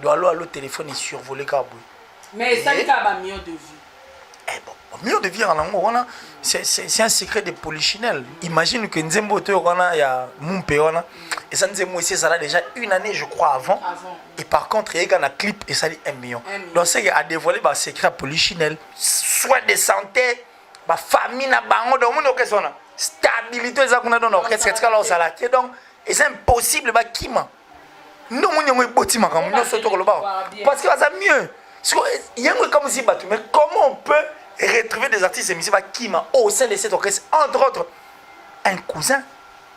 doit aller le téléphone et survoler Kabou. Mais ça, il y a un million de vues. Eh bon, million de vues en anglais, c'est un secret de polichinelle. Imagine que Nzembo, il y a Mumpe, et ça Nzembo ici, ça a déjà une année, je crois, avant. Et par contre, il y a un clip et ça dit 1 million. Donc, c'est à dévoiler un secret polichinelle. Soins de santé, famille, donc, stabilité, donc, c'est impossible, Kima. Non, parce que c'est mieux. Il y a comme si, mais comment on peut retrouver des artistes qui au sein de cette orchestre, entre autres, un cousin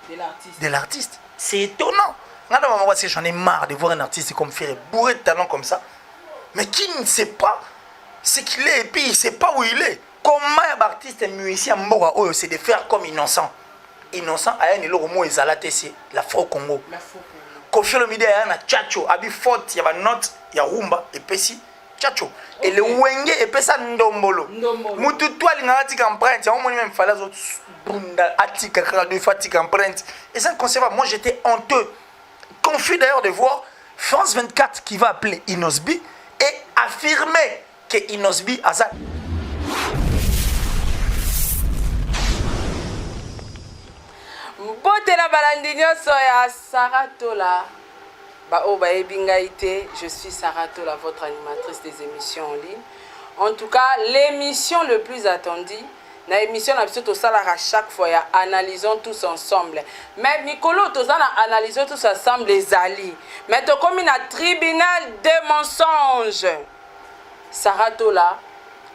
de l'artiste. C'est étonnant. J'en ai marre de voir un artiste comme Ferré, bourré de talent comme ça, mais qui ne sait pas ce qu'il est et puis il ne sait pas où il est. Comment un artiste musicien c'est de faire comme Innocent. Innocent, il y a un mot c'est la faux Congo. Kofi Olomide, il y a un Tchacho, il y a un note, il y a Rumba, et Pessi. Tchacho. Et le Wenge et Pessa Ndombolo. Moutou toi l'ingaratique empreinte. Il y a un moment même fallait bunda atika deux fois tika empreinte. Et c'est inconcevable. Moi j'étais honteux, confus d'ailleurs de voir France 24 qui va appeler Inosbi et affirmer que Inosbi a ça. Botela balandinyo soya Saratola. Je suis Saratola, votre animatrice des émissions en ligne. En tout cas, l'émission le plus attendue, l'émission à chaque fois, analysons tous ensemble. Mais Nicolo, analysons tous ensemble les alliés. Mais comme un tribunal de mensonges. Saratola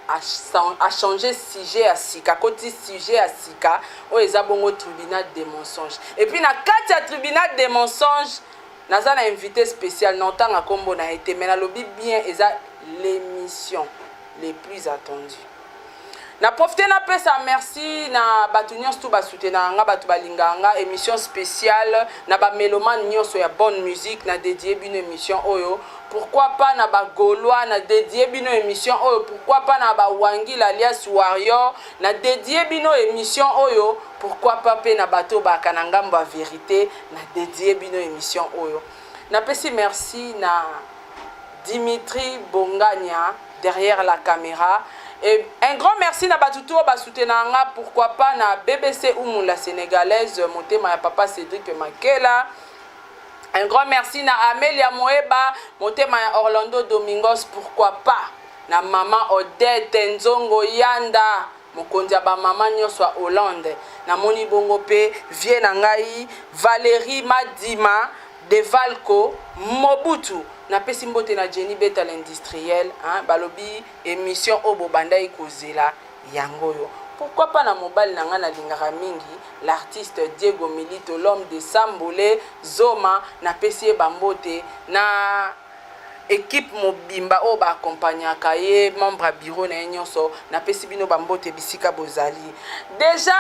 a changé sujet à Sika, côté sujet à Sika, où ils ont un tribunal de mensonges. Et puis, dans le tribunal de mensonges, nous avons un invité spécial, non tant à Combo n'a été, mais dans le bien, ils ont l'émission les plus attendues. Na profité na pesa merci na batunion tout ba soutenir nga batu balinganga émission spéciale na ba mélomane nyonso ya bonne musique na dédié une émission oyo. Pourquoi pas na ba Gaulois na dédié bino émission oyo, pourquoi pas na ba Wangi alias Warrior na dédié bino émission oyo, pourquoi pas pe na bato ba kanangamba vérité na dédié bino émission oyo. Na pesi merci na Dimitri Bongania derrière la caméra. Et un grand merci na batutu ba soutenanga, pourquoi pas na BBC Oumou la sénégalaise motema ya papa Cédric Makela. Un grand merci na Amélia Moeba, motema ya Orlando Domingos, pourquoi pas na maman Odette Nzongo Yanda, mokonzi ya ba maman nyonso ya Hollande. Na moni bongo pe vie na ngai Valérie Madima de Valco Mobutu. Na pesi mbote na Jenny Beta l'industriel, hein, balobi émission obo bandai kozela yangoyo. Pourquoi pas na mobile nanga na lingara mingi l'artiste Diego Milito, l'homme de Sambolé Zoma, na pesi bambote na équipe mobimba o ba accompagnaka ye membre bureau na nyonso na pesi bino bambote bisika bozali. Déjà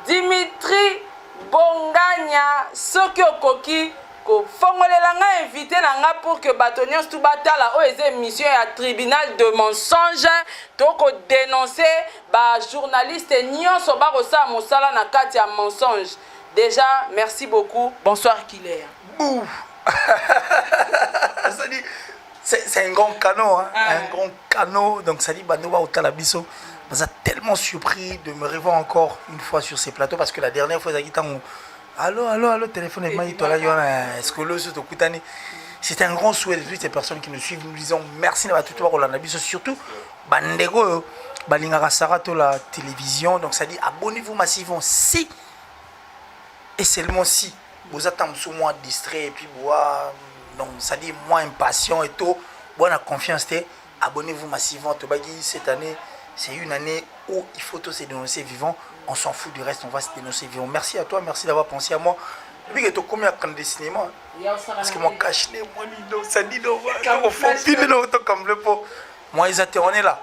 Dimitri Bongania soki okoki fongolela nga invité nanga pour que batonions tout batala o eze émission ya tribunal de mensonges toko dénoncer ba journaliste nyonso ba kosa mosala na kati ya mensonge. Déjà merci beaucoup, bonsoir Killer. C'est un grand canot, hein? Un grand canot, donc ça dit Banoba au Talabiso. Vous êtes tellement surpris de me revoir encore une fois sur ces plateaux parce que la dernière fois, allô, téléphone est est-ce que le c'est un grand souhait de toutes ces personnes qui nous suivent. Nous disons merci à tout le monde, surtout Bandego, Balingara Sarato, la télévision. Donc ça dit abonnez-vous massivement si et seulement si vous êtes sous moi distrait et puis donc ça dit moins impatient et tout. Bonne confiance, abonnez-vous massivement. Cette année, c'est une année où il faut tous se dénoncer vivant. On s'en fout du reste, on va se dénoncer vivant. Merci à toi, merci d'avoir pensé à moi. Depuis que tu as combien de cinéma, parce que moi, cache moi, ça dit, moi, on est là.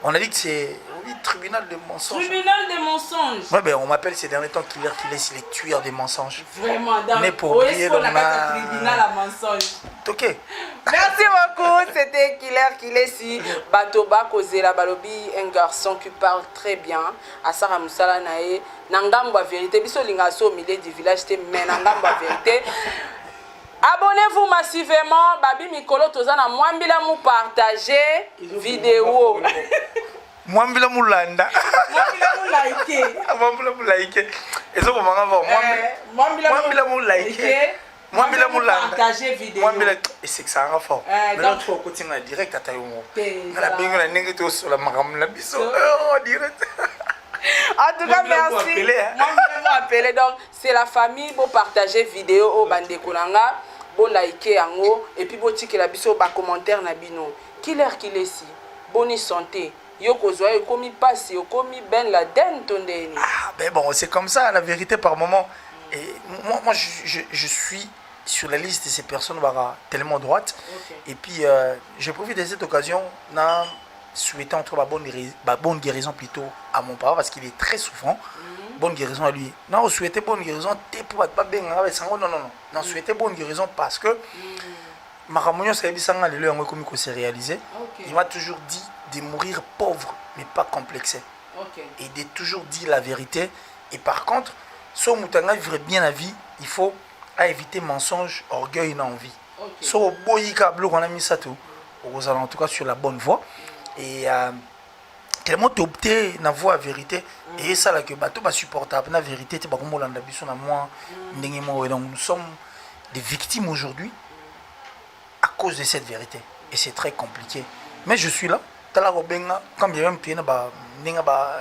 On a dit que c'est tribunal de mensonges. Tribunal de mensonges. Ouais, ben, on m'appelle ces derniers temps Killer qui laisse les tueurs des mensonges. Vraiment, dans le tribunal à mensonges. Ok. Merci beaucoup, c'était Killer qui laisse Batoba Kozela Balobi, un garçon qui parle très bien. Asara Moussala Nae, Nangamba vérité. Biso Lingaso au milieu du village, c'était mais Nangamba vérité. Abonnez-vous massivement. Babi Mikolo Tozana Mwambila mou partager vidéo. Mwambila mou landa. Mwambila mou liker. Mwambila mou liker. Et ça comment avant Mwambila mou liker. Mwambila mou landa. Partager vidéo. Mwambila et c'est que ça en fort. Maintenant tu vas continuer direct à taillon. La bingo la ningue to sur la maram la biso. Oh direct. En tout cas, merci. Moi, appeler. Donc, c'est la famille pour partager vidéo au bande kolanga, pour liker yango et puis pour tirer la biso ba commentaire na bino. Qui est si bonne santé. Yoko zoa yokomi passe yokomi ben la den tondeni. Ah ben bon, c'est comme ça la vérité par moment. Et moi je suis sur la liste de ces personnes tellement droite. Okay. Et puis je profite de cette occasion na souhaitant entre bonne guérison plutôt à mon papa parce qu'il est très souffrant. Bonne guérison à lui. Non, souhaiter bonne guérison, pour pas bien. Non, souhaiter bonne guérison parce que Maramounion Saïbisanga, le lieu où s'est réalisé, il m'a toujours dit de mourir pauvre, mais pas complexé. Et de toujours dire la vérité. Et par contre, si on vivre bien la vie, il faut éviter mensonge, orgueil et envie. Si on a mis ça tout, en tout cas sur la bonne voie. Et tellement opté na voie vérité et ça là que bateau pas supportable la vérité c'est pas comme on l'a biso na moi donc nous sommes des victimes aujourd'hui à cause de cette vérité et c'est très compliqué mais je suis là tala robenga quand bien même piena ba ninga ba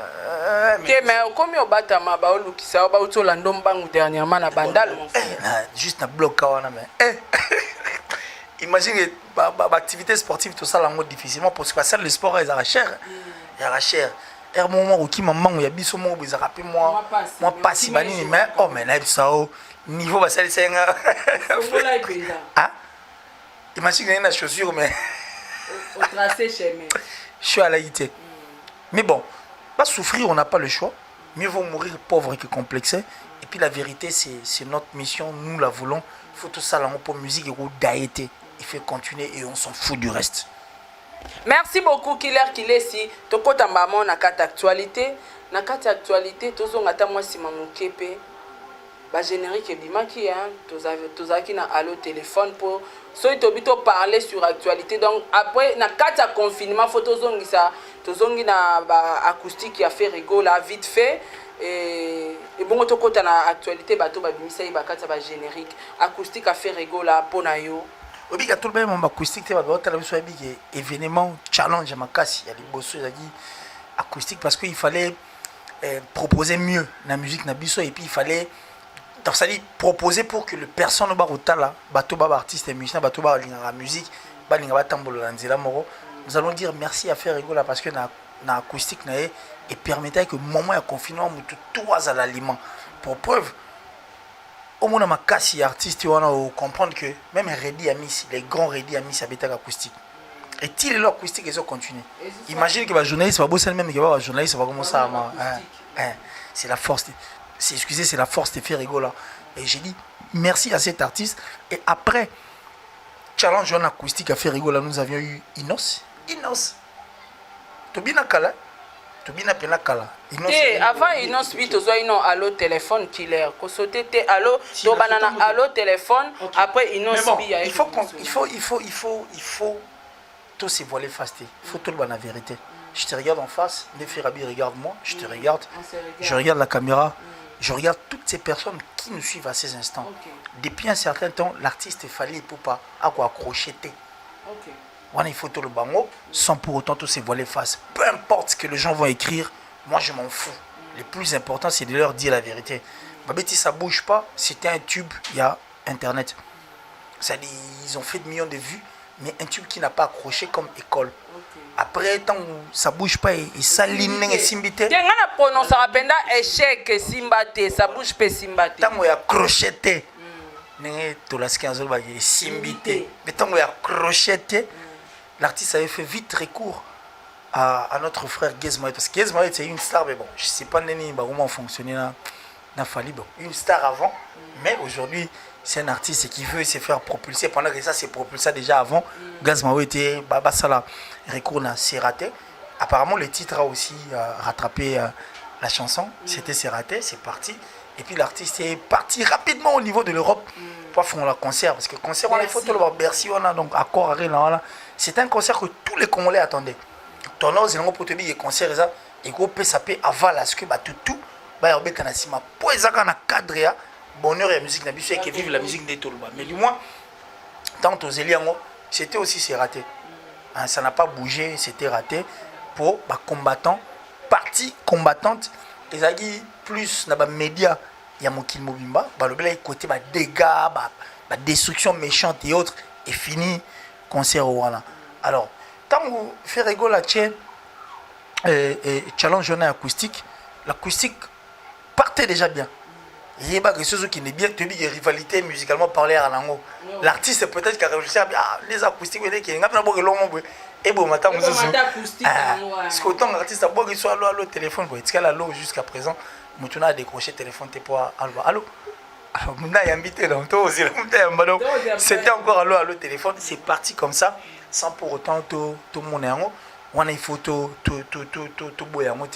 mais comme au batama ba olukisa ba utola ndombangu dernièrement na bandal juste na bloc wana mais imagine l'activité sportive, tout ça, c'est difficilement parce que le sport, il est cher. Il est cher. Et au moment où il y a des gens qui rappellent moi, moi, pas si mal, mais oh, mais là, ça, niveau, c'est ah, imagine qu'il y a une chaussure, mais. Au tracé chemin. Je suis à l'haïté. Mais bon, pas souffrir, on n'a pas le choix. Mieux vaut mourir pauvre que complexé. Et puis la vérité, c'est notre mission, nous la voulons. Il faut tout ça pour musique et pour d'aïté. Il faut continuer et on s'en fout du reste. Merci beaucoup Killer si toko tambamo na kata actualité tozonga ngata moi sima mukepe ba générique bimaki hein tozaki na allo téléphone pour so itobito parler sur actualité donc après na kata confinement faut tozongi na ba acoustique a fait rigola vite fait et bon toko na actualité bato ba bimisa ba kata ba générique acoustique a fait rigola pona yo. Oui, tout le monde acoustique, événement challenge à ma casse, il y a des bosses acoustique parce qu'il fallait proposer mieux la musique nabiso et puis il fallait proposer pour que le personne ba rotala bato ba artiste et musicien bato ba la musique ba linga ba tambolo nzela moro. Nous allons dire merci à faire rigola parce que na acoustique na et permettait que moment de confinement mutu trois à l'aliment pour preuve. Au moins, ma casse artiste, on a comprendre que même les grands Reddy Amis, ça bêta acoustique. Et il est là acoustique, ils ont continué. Imagine que les journalistes, même que les journalistes, ça va commencer à. C'est la force. C'est la force de faire rigoler. Et j'ai dit merci à cet artiste. Et après, challenge en acoustique à faire rigoler, nous avions eu Inos. Tobina Kala. Avant Inos bit ozo allo téléphone killer ko sauter allo to banana allo téléphone après Inos bi il faut tout se voiler fasté il faut tout le la vérité je te regarde en face Nefirabi regarde-moi je te regarde je regarde la caméra je regarde toutes ces personnes qui nous suivent à ces instants depuis un certain temps l'artiste fallait pour pas accrocher il faut tout le bango sans pour autant tout se voiler face. Peu importe ce que les gens vont écrire, moi je m'en fous. Le plus important c'est de leur dire la vérité. Si ça bouge pas, c'était un tube, il y a internet. C'est-à-dire, ils ont fait des millions de vues, mais un tube qui n'a pas accroché comme école. Après, tant ça bouge pas et ça ligne et simbité. Quand on prononce rapidement échec simbate, ça bouge pas simbate. Tant on a crocheté, tout là ce qu'on a simbité. Mais tant on a crocheté. L'artiste avait fait vite recours à notre frère Gizmoed. Parce que Gizmoed, c'est une star, mais bon, je ne sais pas comment fonctionner dans Fali. Bon, une star avant, mais aujourd'hui, c'est un artiste qui veut se faire propulser. Pendant que ça s'est propulsé déjà avant, Gizmoed était Baba Sala. Recours c'est raté. Apparemment, le titre a aussi rattrapé la chanson. C'était c'est raté, c'est parti. Et puis l'artiste est parti rapidement au niveau de l'Europe pour faire le concert. Parce que le concert, on a fait tout le Bercy, on a donc accord à c'est un concert que tous les Congolais attendaient. Ton os, il y a un concert, et il peut s'appeler avant la que tout, il y a un sima. Pour les cadre, bonheur et la musique, qui vivent la musique des Toluba. Mais du moins, tant aux Eliango, c'était aussi c'est raté. Ça n'a pas bougé, c'était raté pour les combattants, partie combattante. Les aguis plus dans les médias, il y a Mokil Mobimba, le côté dégâts, destruction méchante et autres, et fini concert au Rwanda. Alors, tant que vous faites rigoler la chaîne, challenge journée acoustique, l'acoustique partait déjà bien. Il y a quelque chose qui n'est bien, tu dis rivalité musicalement parler à l'ango. L'artiste peut-être qui a réfléchi à les acoustiques, qui est un peu et bon, matin, vous parce qu'autant l'artiste a beau qu'il soit allô téléphone, allô jusqu'à présent, Moutouna a décroché le téléphone, t'es pour allô. Alors, Mouna est invité dans toi aussi, c'était encore allô téléphone, c'est parti comme ça, sans pour autant tout le monde est en haut. On a une photo, tout boy en haut,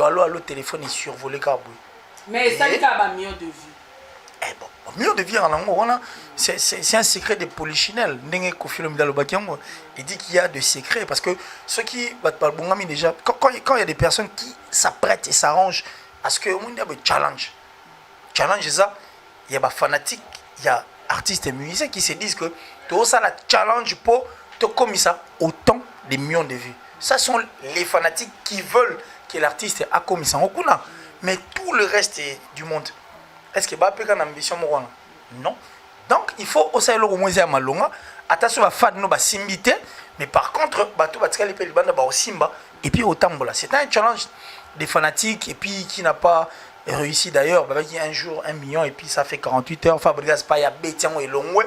allô téléphone est survolé car boy. Mais ça, il y a un million de vues. Eh bon, million de vues en anglais, c'est un secret de polichinelle. Il dit qu'il y a des secrets parce que ceux qui déjà, quand il y a des personnes qui s'apprêtent et s'arrangent à ce que on a un challenge. Challenge ça, il y a des fanatiques, il y a artistes et musiciens qui se disent que tout ça la challenge pour te comme ça autant de millions de vues. Ça sont les fanatiques qui veulent que l'artiste a commis ça. Mais tout le reste du monde, est-ce que va faire une ambition? Non. Donc il faut aussi le moins à malonga. Attention à faire nos simbité, mais par contre, tout va les pays au simba et puis au tambola. C'est un challenge des fanatiques et puis qui n'a pas réussi d'ailleurs. Un jour 1 million et puis ça fait 48 heures. Fabrigas pas ya betian et longwe.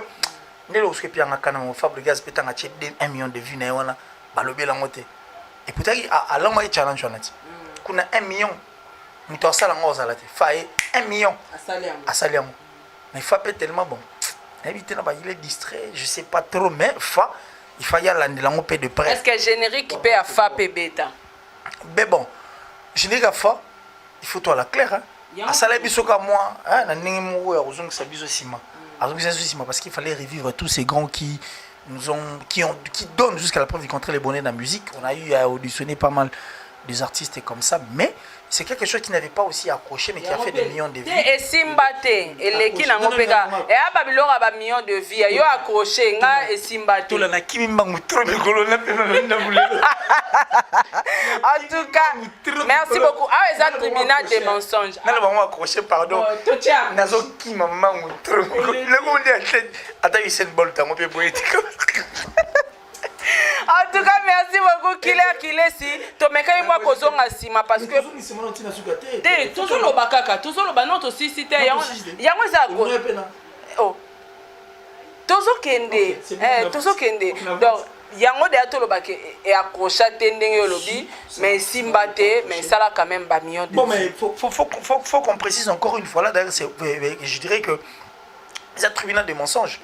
Ne lo que puis en canam Fabrigas peut en acheter 1 million de vues na wana balobi la moté. Et peut-être à l'homme challenge on a dit. Qu'on a 1 million. Nous t'en salons aux alates. Faille 1 million. À Saliam. Mais fa peut tellement bon. Éviter il est distrait, je sais pas trop, mais fa il faut y aller dans de près. Est-ce que générique peut à fa et bêta? Mais bon, générique à fa, il faut toi la claire hein. À Salah bisoka moi, hein, na ningi moué ozong sa biso sima. Azong sa sima parce qu'il fallait revivre tous ces grands qui donnent jusqu'à la preuve du contraire les bonnets de la musique. On a eu à auditionner pas mal des artistes comme ça, mais c'est quelque chose qui n'avait pas aussi accroché, mais qui a fait des millions de vues. Et Simbate, et les qui n'ont pas et à Babylone a des millions de vues, il y a accroché, et Simbate. Tout le monde qui m'a trop de colonnes. En tout cas, merci beaucoup. Ah, les autres tribunal des mensonges. Non, non, moi accroché, pardon. Nazo qui m'a trop. Le monde est attends, il s'est bol, t'as mon pied poétique. En tout cas, merci beaucoup, Killer si. Tomeka moi kozonga sima parce que toujours le bakaka, toujours le banon aussi cité yango za ko. Oh. Toujours kende. Toujours kende. Donc yango de to le baké et accrocha tendenge lobby mais simbate mais ça là quand même ba million de. Bon mais faut qu'on précise encore une fois là d'ailleurs je dirais que c'est un tribunal de mensonges.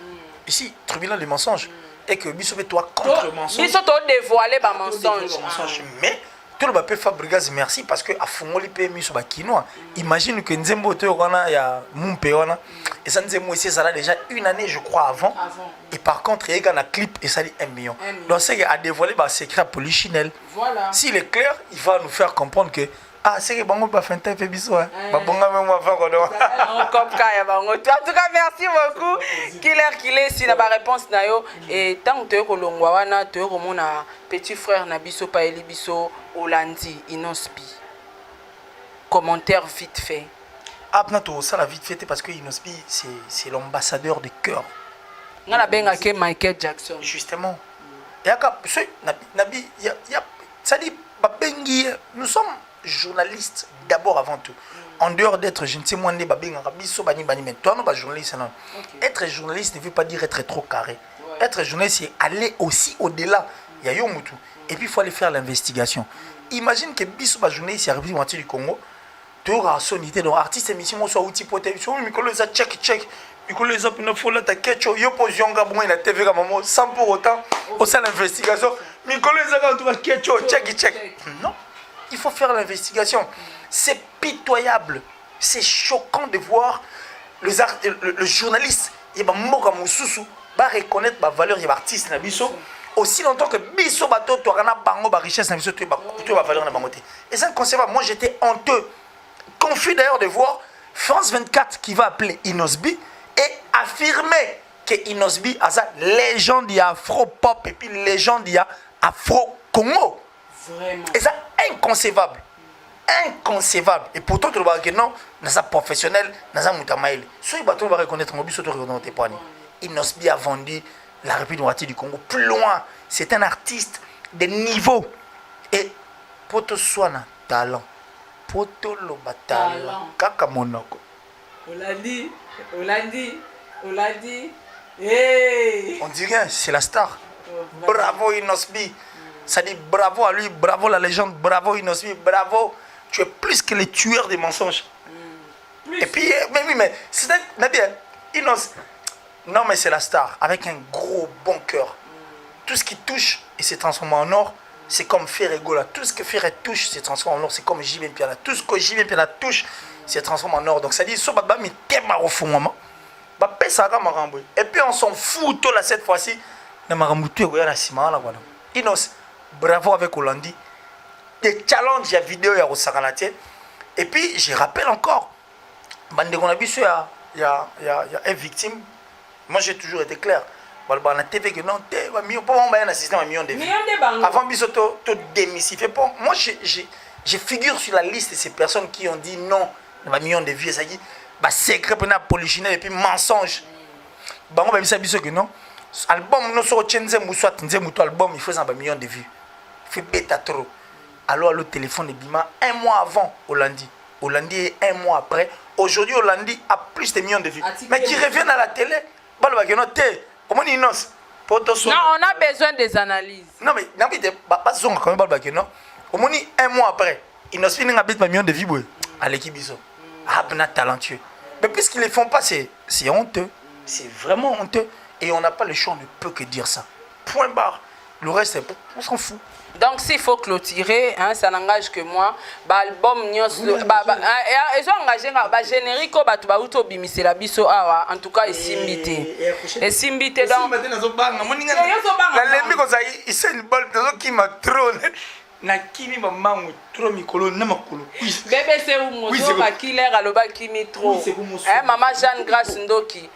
Ici, tribunal de mensonges. Et que Bissot toi contre mensonge. Bissot dévoilé par mensonge. Mais tout le monde peut faire Fabrigas merci parce que à Fongoli peut mis sur Bakinois. Imagine que Nzembo te il y a Mumpeona et ça Nzembo ici ça a déjà une année je crois avant. Et par contre il y a un clip et ça dit 1 million. Donc c'est à dévoiler par secret polichinelle. Voilà. S'il est clair, il va nous faire comprendre que ah, c'est que bon, pas fait un peu bisous. Hein. Bah, bon, même moi, en tout cas, merci beaucoup. Killer, si la réponse n'a yo et tant que tu es kolongwana, tu es mon petit frère Nabiso Paeli Biso Olandi Inospi. Commentaire vite fait. Ah, non, ça la vite fait parce que Inospi c'est l'ambassadeur de cœur. On a bien que Michael Jackson. Justement. Et après, Nabi, ça dit, nous sommes journaliste d'abord avant tout. En dehors d'être, je ne sais moins, être journaliste ne veut pas dire être trop carré. Ouais. Être journaliste, c'est aller aussi au-delà. Il y a Yomutu. Et puis il faut aller faire l'investigation. Imagine que Bissou, journaliste, arrive au du Congo, tu auras sonité, donc artiste émission, soit outil poté, soit Mikolo, ça check. Mikolo, les autres, il faut la taquette, il y a pose Yonga, bon, il a TV, sans pour autant, au sein de l'investigation. Mikolo, les autres, check. Non. Il faut faire l'investigation. C'est pitoyable. c'est choquant de voir le journaliste, il va reconnaître la valeur de l'artiste. Aussi longtemps que biso bato to kana bango ba richesse na biso to ba valeur na bango te. Et ça inconcevable. Moi j'étais honteux, confus d'ailleurs de voir France 24 qui va appeler Inosbi et affirmer que Inosbi a sa légende de afro pop et puis légende de afro Congo. Vraiment. Et ça inconcevable. Inconcevable. Et pourtant tu vois que non, dans sa professionnel, dans sa moutamaïl. Soit bato va reconnaître mon biso to reconnaître pas. Inosbi a vendu la République démocratique du Congo plus loin. C'est un artiste de niveau. Et pour te soigner talent, pour te loba talent, kaka monoko. On l'a dit. Hey. On dirait c'est la star. Bravo Inosbi. Ça dit bravo à lui, bravo la légende, bravo Inosbi, bravo. Tu es plus que les tueurs des mensonges. Et puis, mais c'est un Inos. Non, mais c'est la star, avec un gros bon cœur. Tout ce qui touche et se transforme en or, c'est comme Ferregola. Tout ce que Ferre touche se transforme en or, c'est comme J.B. Piala. Tout ce que J.B. Piala touche se transforme en or. Donc ça dit, so baba mi tema au fond moment. Ba pesa ka marambo. Et puis on s'en fout tout là cette fois-ci. Na marambo tu ya na sima là voilà. Inos, bravo avec Hollandi. Des challenges ya vidéo ya Rosakanate. Et puis je rappelle encore, bande qu'on a vu il y a une victime. Moi, j'ai toujours été clair. On a TV que non, un système à million de vues. Avant, tu démystifies. Moi, je figure sur la liste de ces personnes qui ont dit non, un million de vues. Ça dit, secret pour la polichinelle et puis mensonge. On va dire que non. Album, nous sommes album, il faut un million de vues. Il fait bêta trop. Alors, le téléphone est bima un mois avant Hollandi. Hollandi, un mois après. Aujourd'hui, Hollandi a plus de millions de vues. Mais qui reviennent à la télé. Non, on a besoin des analyses. Non, mais un mois après, ils n'ont pas un million de vues à l'équipe. Ah, talentueux. Mais puisqu'ils ne le font pas, c'est honteux. C'est vraiment honteux. Et on n'a pas le choix, on ne peut que dire ça. Point barre. Le reste, on s'en fout. Donc s'il faut clôturer, hein, ça n'engage que moi. L'album ils ont engagé générique en tout cas Simbité. Et Simbité donc bébé c'est Mozo Killer aloba Kimitro. Maman Jeanne Grace Ndoki.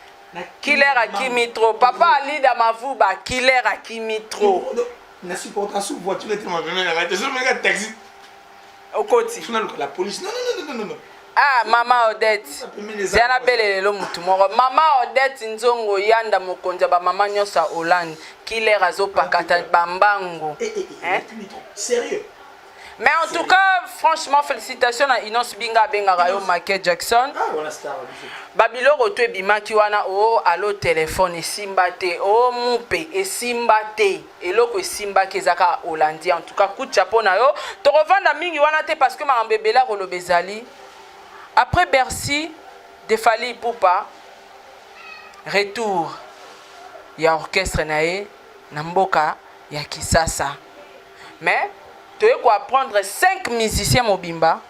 Killer à Kimitro. Papa Ali Damavou ba Killer à Kimitro. Na supportant sous voiture et ma mère je me taxi au côté la police non ah maman Odette Diana Belle le mutu moko maman Odette nzongo yanda mokonza ba maman nyosa Hollande Killer azopakata bambango sérieux. Mais en tout cas, franchement, félicitations à Inos Binga Bengarayo Michael Jackson. Ah, voilà, star. Babilo Rotwe Bimaki wana o alo téléphone et simbate o moupe et simbate et loko simba kezaka Hollandi. En tout cas, coup de chapeau na yo. To revendre mingi wana te parce que ma mbebela rolobezali. Après Bercy, Defali Poupa, retour. Ya orchestre nae na mboka ya Kisasa. Mais tu veux apprendre 5 musiciens mobimba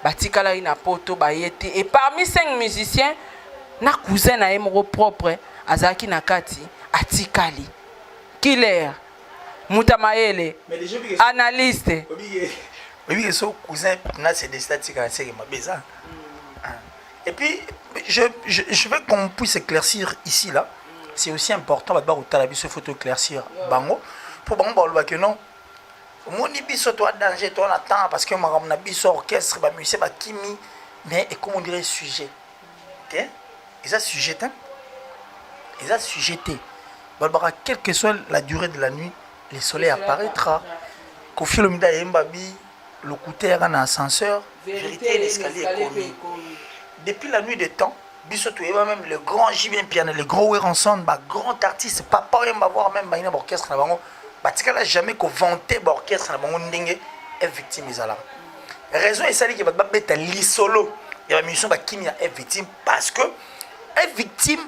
batikala ina poto bayete et parmi 5 musiciens na cousin na emoko propre azaki na kati atikali Killer Mutamaele analyste oui que son cousin na c'est des statistiques c'est ma beza. Et puis je veux qu'on puisse éclaircir ici là, c'est aussi important d'abord au talabiso faut éclaircir bango pour bango ba que non. Moni biso toi danger toi on attend parce que maram na biso orchestre ba musicien ba kimi mais et comment on dirait sujet OK et ça sujeté et ça sujeté balbara quelle que soit la durée de la nuit le soleil apparaîtra Kofi Olomide Yembabi locuteur en ascenseur vérité l'escalier commis depuis la nuit des temps biso toi même le grand J.B. Piana le gros Weranson ba grand artiste papa on va voir même ba ina orchestre na bango batikala jamais ko vanter orchestre na bango ndenge est victime ezala raison et sali ki ba beta lisolo ya ba mission ba kimia est victime parce que est victime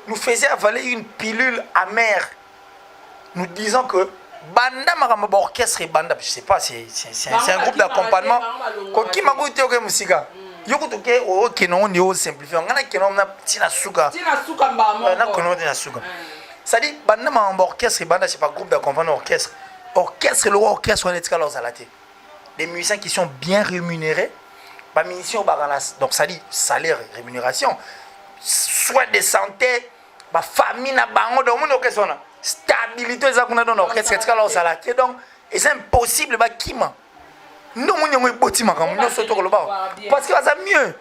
nous faisait avaler une pilule amère nous disant que banda makambo orchestre et banda je sais pas c'est un groupe d'accompagnement ko kimago te ko musika Yoko toke o kenon on est simplifié. On a kenon na tina suka. Tina suka mbamo. Na kenon tina suka. Ça dit banda ma orchestre banda c'est pas groupe d'accompagnement orchestre. Orchestre le orchestre on est tika leur zalaté. Des musiciens qui sont bien rémunérés. Ba mission baganas. Donc ça dit salaire rémunération. Soins de santé, ba famille na bango dans mon orchestre na. Stabilité ça qu'on a dans l'orchestre tika leur zalaté. Donc c'est impossible ba kima. Non, on est bâti ma campagne, parce que ça mieux.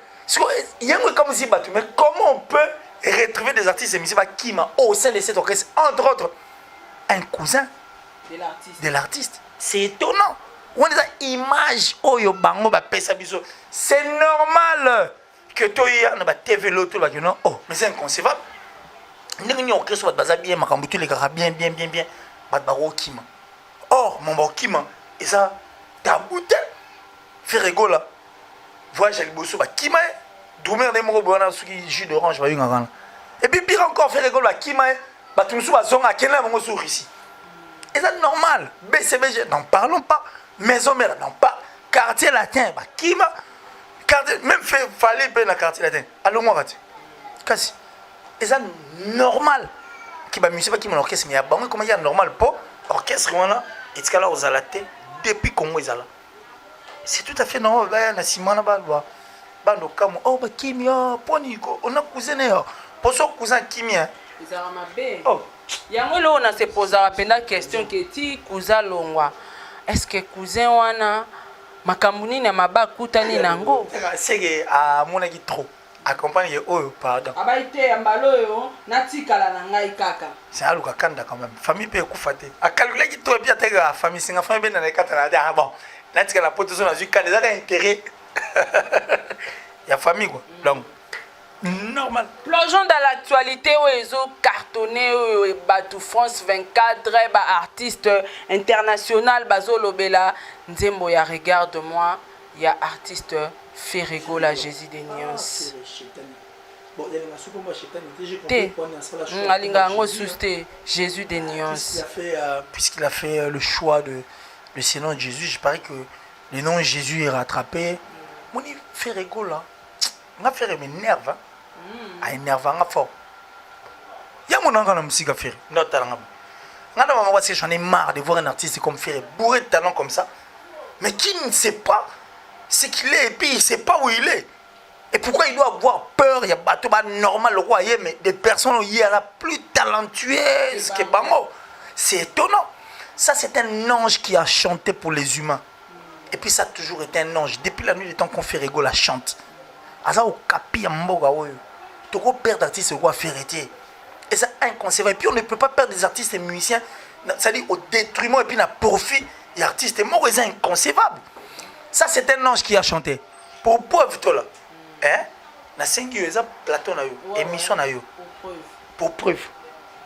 Il y a comme si battu, mais comment on peut retrouver des artistes et qui m'a au sein de cet orchestre, entre autres, un cousin de l'artiste. C'est étonnant. On a des images au yobango ba pesa biso. C'est normal que toi y a na TV l'autre ba non. Oh, mais c'est inconcevable. Ni orchestre ba baza bien makambutu les gars bien ba kima. Or mon kima et ça tabouté faire rigolo là voyage avec bosso ba kima dormir des moko bona suki jus d'orange ba yinga et puis pire encore faire rigolo ba kima ba tumsu ba zonga kena mongo sur ici et ça normal BCBG n'en parlons pas maison mère non pas quartier latin ba kima quartier même fait fallait ben na quartier latin allons moi rati kasi et ça normal qui ba musique ba qui mon orchestre mais ya bango comment il y a normal pour orchestre wana et tika la ozalate depuis Congo ezala c'est tout à fait normal ba na simana ba lwa bando kamo oh ba kimia poni ko on a cousin yo poso cousin kimia ezala mabe oh yango lo na se posa penda question que ti cousin longwa est-ce que cousin wana makambuni na mabakutani nango c'est que a monaki trop accompagner oh pardon abaite ambalo yo natikala na ngai kaka c'est aluka kanda quand même famille pe kufate a calculer ki to bien tega famille singa famille ben na katana ah bon natika la poteau na juka des intérêt il y a famille quoi donc normal plongeons dans l'actualité où ils ont cartonné Batou France 24 ba artiste international Bazolo Bella Nzembo ya regarde-moi il y a artiste Ferrego la Jésus des nuances. Jésus des nuances. Puisqu'il a fait le choix de ce nom de Jésus, je parie que le nom de Jésus est rattrapé. Mon Ferrego là, on a fait m'énerve, a énervé fort. Il y a mon nom dans la musique à faire. J'en ai marre de voir un artiste comme Ferré bourré de talent comme ça, mais qui ne sait pas ce qu'il est et puis il ne sait pas où il est. Et pourquoi il doit avoir peur? Il y a bateau normal, le roi, mais des personnes où il y a la plus talentueuses que Bango. C'est étonnant. Ça, c'est un ange qui a chanté pour les humains. Et puis ça a toujours été un ange. Depuis la nuit des temps qu'on fait Ferrego la chante. Asa au capi à Mboga. Tu peux perdre d'artistes au Ferreté. Et c'est inconcevable. Et puis on ne peut pas perdre des artistes et musiciens. C'est-à-dire au détriment et puis na profit des artistes. Et moi, c'est inconcevable. Ça, c'est un ange qui a chanté. Pour pauvre, toi là. Hein? Na sengi yo eza plateau na yo émission na yo pour preuve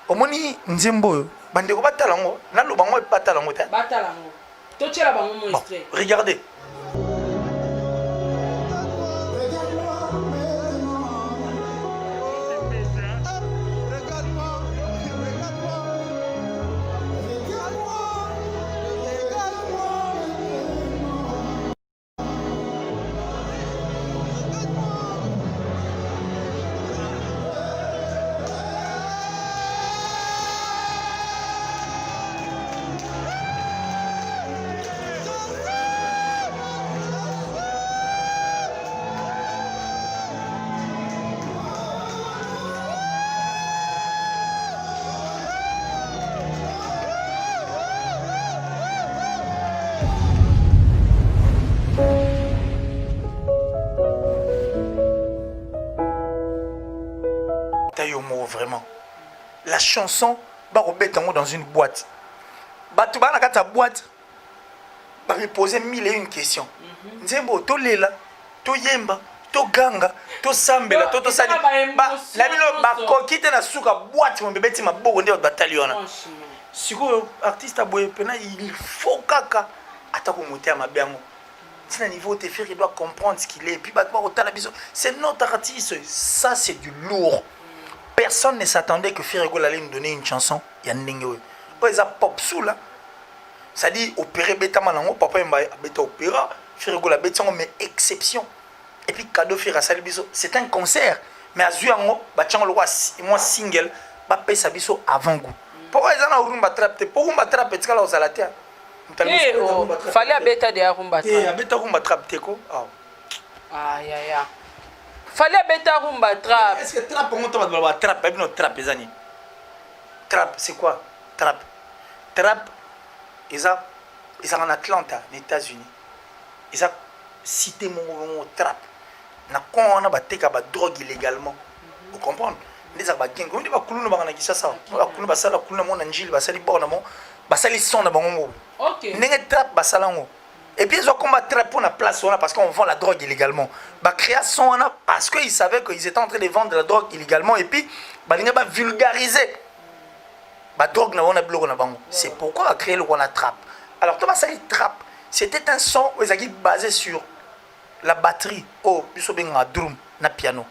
omoni Nzembo yo bandeko batala ngo na lo bango batala ngo ta batala ngo to tshela bango mo extrait regardez vraiment. La chanson va remettre dans une boîte. Tu vas dans ta boîte, va me poser 1001 questions. Nzembo, to lela, to yemba, to ganga, to sambela, to sali. La bilo ba kokite na suka boîte mon bébé ti maboko nde bataliona. Siko artiste aboye pena il faut kaka atako moteur mabiango. C'est un niveau de faire il doit comprendre ce qu'il est et puis bah c'est notre artiste, ça c'est du lourd. Personne ne s'attendait que Ferrego allait nous donner une chanson. Il y a une pop sous là. Ça dit opérer bêta manango, papa m'a bêta opéra. Ferrego la bêta mais exception. et puis cadeau faire à Salibiso. C'est un concert. Mais à Zuyango, Bachango le moi single, Bapé Sabiso avant goût. Pourquoi ils en ont rumba trap? Pourquoi rumba trap est-ce qu'elle a la terre? Fallait abeta de rumba trap. Eh, abeta rumba trap teko. Aïe aïe aïe. Fallait abeta rumba trap. Est-ce que trap on entend pas trap? Pas bien trap les années. Trap c'est quoi? Trap. Trap, ils sont en Atlanta, les États-Unis. Ils ont cité mon trap. On a battu la drogue illégalement. Vous comprenez? Les gens qui ont dit que nous avons dit ça. Nous avons dit que nous avons dit que nous avons dit et puis ils ont combattu pour la place parce qu'on vend la drogue illégalement. Création parce qu'ils savaient qu'ils étaient en train de vendre la drogue illégalement et puis ils ont vulgarisé. La drogue n'a pas. C'est pourquoi on a créé le Rwanda Trap. Alors, Thomas Sali Trap, c'était un son basé sur la batterie, drum, na piano.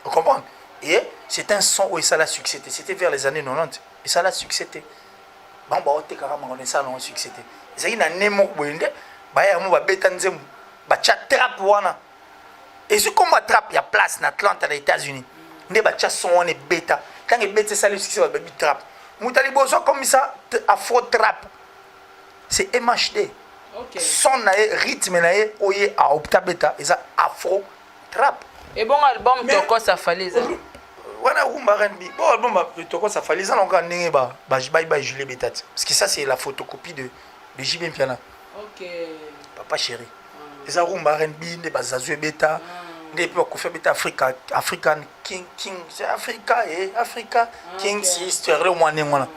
Vous comprenez? Et c'est un son où ça a succès. C'était vers les années 90. Et ça a succès. Bon, bah, on a ça a succès. Et ça a nemo boende, bah, on va bétanzem, bah, trap wana. Et ce qu'on va trap, il y a place en Atlanta, aux États-Unis. Ne bah, son on est bêta. Quand il bêta, ça a succès, bah, trap. Moutali bozo comme ça, afro trap. C'est MHD. Okay. Son rythme nae oye a opta beta eza afro trap. Et bon album toko ça fallait ça. Wana rumba R&B. Bon album toko ça fallait ça on ga ndenge ba Julie Betat. Parce que ça c'est la photocopie de JB Piana. OK. Papa chéri. Eza rumba R&B de Bazazue Beta. Des peu ko fait Beta African King c'est Africa et Africa King sister le mwana ngwana.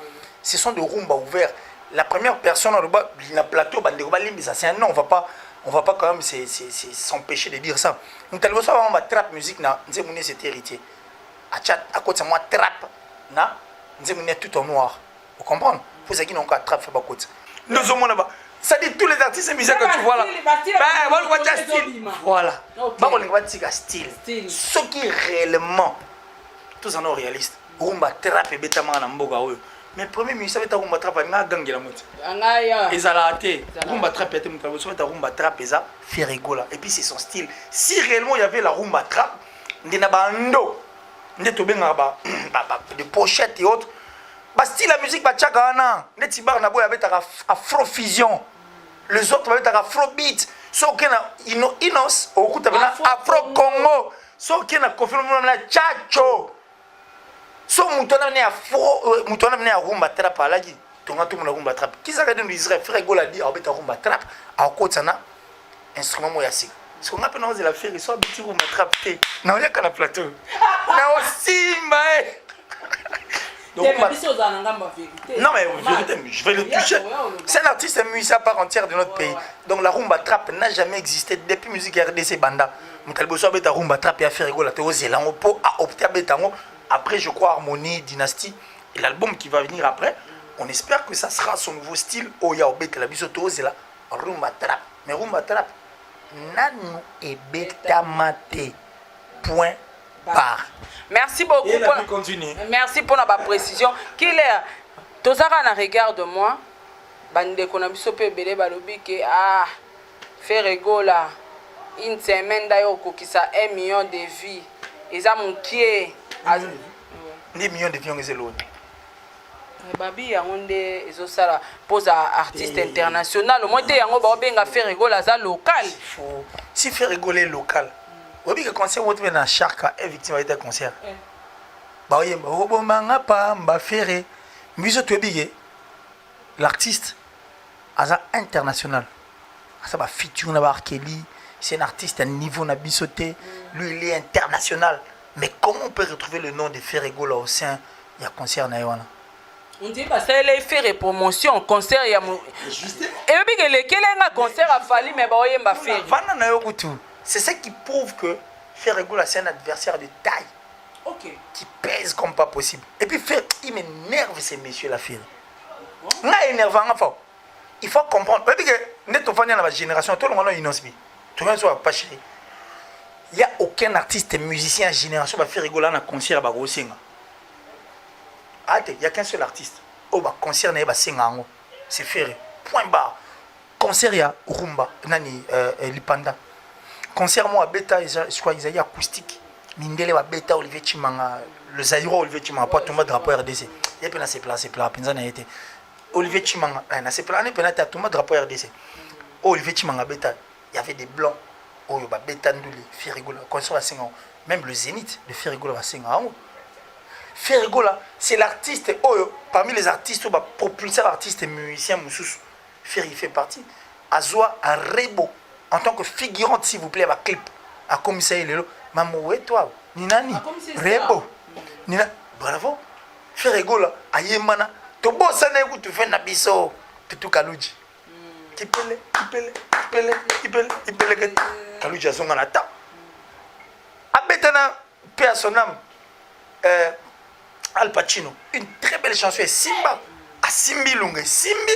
Ce sont des rumba ouverts. La première personne dans le plateau, c'est un nom, on va pas quand même s'empêcher de dire ça. Nous avons ça, on trap musique, c'est héritier. À côté de moi, trap, c'est tout en noir. Vous comprenez? Vous savez qu'il n'y a pas de trap, nous sommes là-bas. Ça dit tous les artistes musiciens que tu vois là. Voilà. Style. Ce qui est réellement, tous en ont réaliste. Rumba trap et bêtement en Mboga. Mais premier ministre avait rumba trap na gangi la moto. Ezalate. Rumba trap était mon travail, c'était rumba trap eza fait rigola. Et puis c'est son style. Si réellement il y avait la rumba trap, ndena bando, ndeto benga ba de pochettes et autres. Ba style la musique ba tchaka na, ndeti bar na boy avec afrofusion. Les autres avec afrobeat. So kena inos okuta bana afro Congo. So kena confirme na chacho. So mutona ne afro mutona ne rumba trap alagi tonga to mona rumba trap qui ça regarde nous Israël frère gola dit abeta rumba trap a kotana instrument mo yasi ce qu'on appelle dans la faire ils sont petit rumba trap té na on est na plateau na osimba donc non mais vérité je vais le toucher c'est un artiste musicien à part entière de notre pays donc la rumba trap n'a jamais existé depuis musique RDC banda mutalbo so abeta rumba trap ya faire gola té ozelango po a opter betango. Après, je crois, Harmonie, Dynastie, et l'album qui va venir après, on espère que ça sera son nouveau style. Oya Obeta la bisoto, c'est la rumba trap. Mais rumba trap, nanou et beta mate. Point barre. Merci beaucoup. Et la vie continue. Merci pour la précision. Qu'il est, Tozara na regarde moi, bande qu'on a biso pe belé balobi que faire rigola, une semaine d'ailleurs qui ça 1 million de vies. Ils ont mon pied. Des millions de vies ont été lourds. Babi yango nde ezosala pose artiste international au moins te yango ba benga faire rigola za local si faire rigoler local obi que concert wote na Sharka est victime de concert ba oyemba obomanga pa mba faire mbiso to bigé l'artiste aza international asa ba feature na ba Kelly c'est un artiste à niveau na bisoté lui il est international mais comment on peut retrouver le nom de Ferrigola au sein il y a concert na yona. On dit parce qu'elle fait promotion concert ya et puis que lequel un concert a fallu mais ba oyemba faire vana na yo kutu c'est ça qui prouve que Ferrigola c'est un adversaire de taille qui pèse comme pas possible et puis il m'énerve ces messieurs la faire nga énervant enfin il faut comprendre et puis que neto fanya na génération tout le monde inosbi tout le monde soit pas chéri il y a aucun artiste musicien génération va faire rigoler na concert ba gosenga. Il y a qu'un seul artiste. Oh bah concert na ba sengango. C'est ferré. Point barre. Concert ya rumba nani lipanda. concert moi à Beta, je crois qu'ils acoustique. Mindele wa Beta Olivier Chimanga, le Zaïro Olivier Chimanga, pas tout le drapeau RDC. Il y a plein de places, Pinza n'a été. Olivier Chimanga, na c'est plein de tout le drapeau RDC. Olivier Chimanga Beta, il y avait des blancs. Oh, bah Beta Ndouli, Firigola, concert à 5 ans. Même le Zénith de Firigola va 5 ans. Firigola, c'est l'artiste, parmi les artistes, propulseur artiste et musicien Moussous. Ferry fait partie. Azoa à Rebo, en tant que figurante, s'il vous plaît, à clip, à commissaire Lelo. Maman, toi, Ninani, Rebo. Nina, bravo. Firigola, à Yemana, to bossa na tu fais nabiso, Tutu Kaluji. Kipele. Kaluji a son ganata. Abetana, paix à son âme. Al Pacino, une très belle chanson, Simba, à Simbi Lungue, Simbi,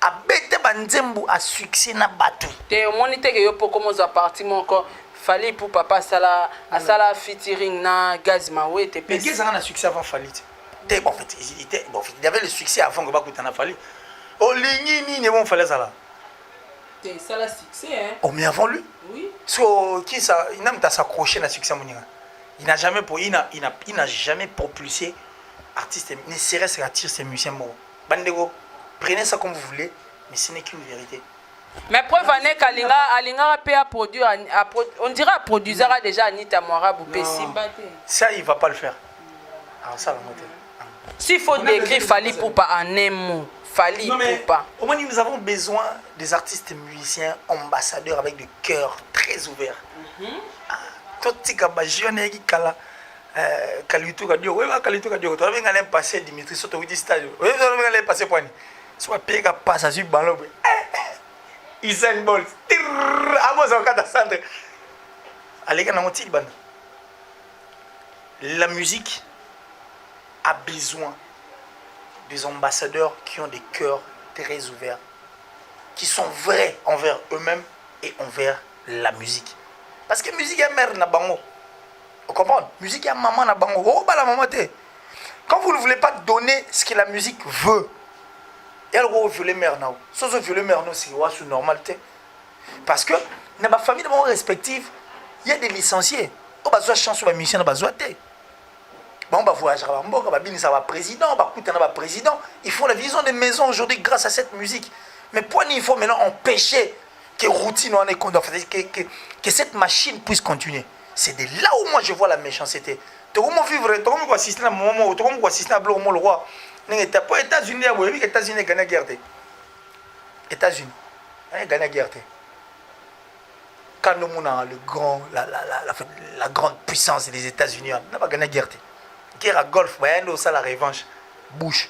à Bete Banzembu, à succès na batu. Te monite que yo pour commencer à partir mon corps, fallait pour papa sala, à sala featuring na Gazmawe te Mais Gaz a un succès avant Fali. Bon, en fait, il avait le succès avant que Bakou t'en Fali. Oh, Ligni, ne bon fallait ça là. C'est ça le succès, hein? Oh, mais avant lui? Oui. So, qui ça, il n'a pas s'accroché à succès Mouniga. Il n'a jamais propulsé artiste, ne serait-ce qu'artiste et musicien. Bandego, prenez ça comme vous voulez, mais ce n'est qu'une vérité. Mais preuve en est qu'Alinga a produit, on dirait à produire déjà Anita Moara Boupé Simba. Ça, il ne va pas le faire. Alors, ça, la montée. S'il faut décrire Fali Poupa en un mot, Fali Poupa. Au moins, nous avons besoin des artistes musiciens ambassadeurs avec des cœurs très ouverts. Totika bajione qui kala Kalito Kadio, oui, Kalito Kadio, tu as bien passé Dimitri Soto au stade. Oui, tu as bien passé point. Soit payé qu'à passer à ce ballon. Usain Bolt. Ah bon, ça va centre. Allez, quand on dit la musique a besoin des ambassadeurs qui ont des cœurs très ouverts, qui sont vrais envers eux-mêmes et envers la musique. Parce que musique est mère na bango. Vous comprenez? Musique est maman na bango. Oh, bah la maman te. Quand vous ne voulez pas donner ce que la musique veut, et elle va violer mère na. Sans violer mère na, c'est sous normalité. Parce que dans ma famille respective, il y a des licenciés. Oh, bah soit chance sur la mission, bah soit te. Bon, bah voyager à Bamboka, bah bin ça va président, bah coûte va président. Ils font la vision des maisons aujourd'hui grâce à cette musique. Mais pour il faut maintenant empêcher que routine on est que cette machine puisse continuer. C'est de là où moi je vois la méchanceté. Tu comment vivre, tu comment assister à mon moment, tu comment assister à le roi. N'était pas États-Unis, les États-Unis gagnent la guerre. États-Unis, gagnent la guerre. Quand nous avons la grande puissance des États-Unis, on n'a pas gagné la guerre. Guerre à Golfe, on a la revanche. Bush,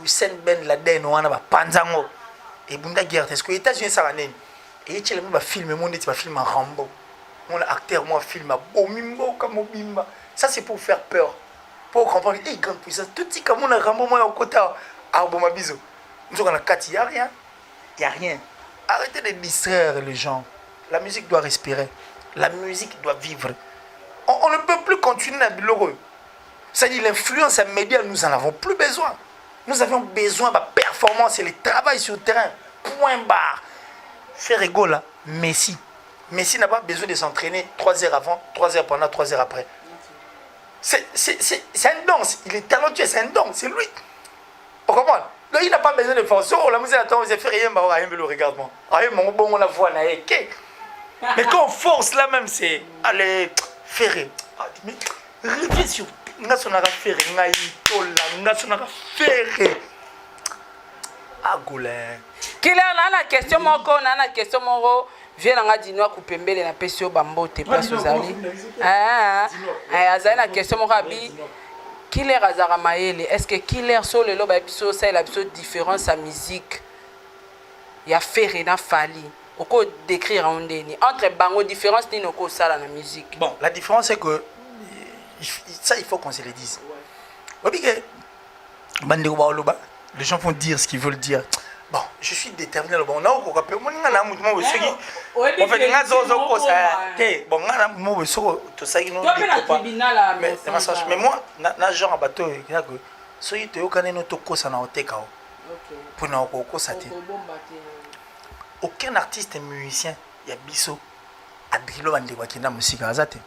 Hussein Ben Laden, on a Panzango. Et bunda guerre, est-ce que les États-Unis ça va naître? Et tu as film, mon dit film en Rambo. Mon acteur, moi, film à Bomimbo comme Bimba. Ça, c'est pour faire peur. Pour comprendre, et grande puissance. Tout ce comme on a Rambo, moi, au côté, à Bomabizo. Nous sommes en 4, il n'y a rien. Il n'y a rien. Arrêtez de distraire les gens. La musique doit respirer. La musique doit vivre. On ne peut plus continuer à biloreux. C'est-à-dire, l'influence des médias, nous n'en avons plus besoin. Nous avons besoin de performance et le travail sur le terrain. Point barre. Faire égaux là, Messi. Messi n'a pas besoin de s'entraîner 3 heures avant, 3 heures pendant, 3 heures après. C'est un don. Il est talentueux, c'est un don. C'est lui. Vous comprenez? Donc il n'a pas besoin de force. Oh, la musique, attends, vous fait rien, regarde-moi. On la voix là. Mais quand on force là même, c'est. Allez, ferré. Mais reviens sur. National ferré. National ferré. Ah, goulin. Qu'il a la question, mon corps, on a la question, mon corps. Viens dans la dîner couper mbele na pesio bambo te place aux amis. La question mon rabi. Killer Azara Maele, est-ce que Killer sur le lobe episode ça il a une différence sa musique? Il y a Ferena Fali. Au quoi décrire en dernier entre bango différence ni noko ça la musique. Bon, la différence c'est que ça il faut qu'on se le dise. Oui que bandeko ba loba, les gens vont dire ce qu'ils veulent dire. Bon, je suis déterminé. Bon, on a encore peu. Moi, on a un mouvement aussi. En fait, on a zozo quoi ça. Bon, on a un mouvement aussi. Tout ça qui nous dit pas. Mais moi, na genre à bateau, il y a que so il te au canet notre quoi ça na oteka. Pour na quoi ça te. Aucun artiste et musicien, il y a biso. Adrilo Bandekwa qui n'a musique à Azate.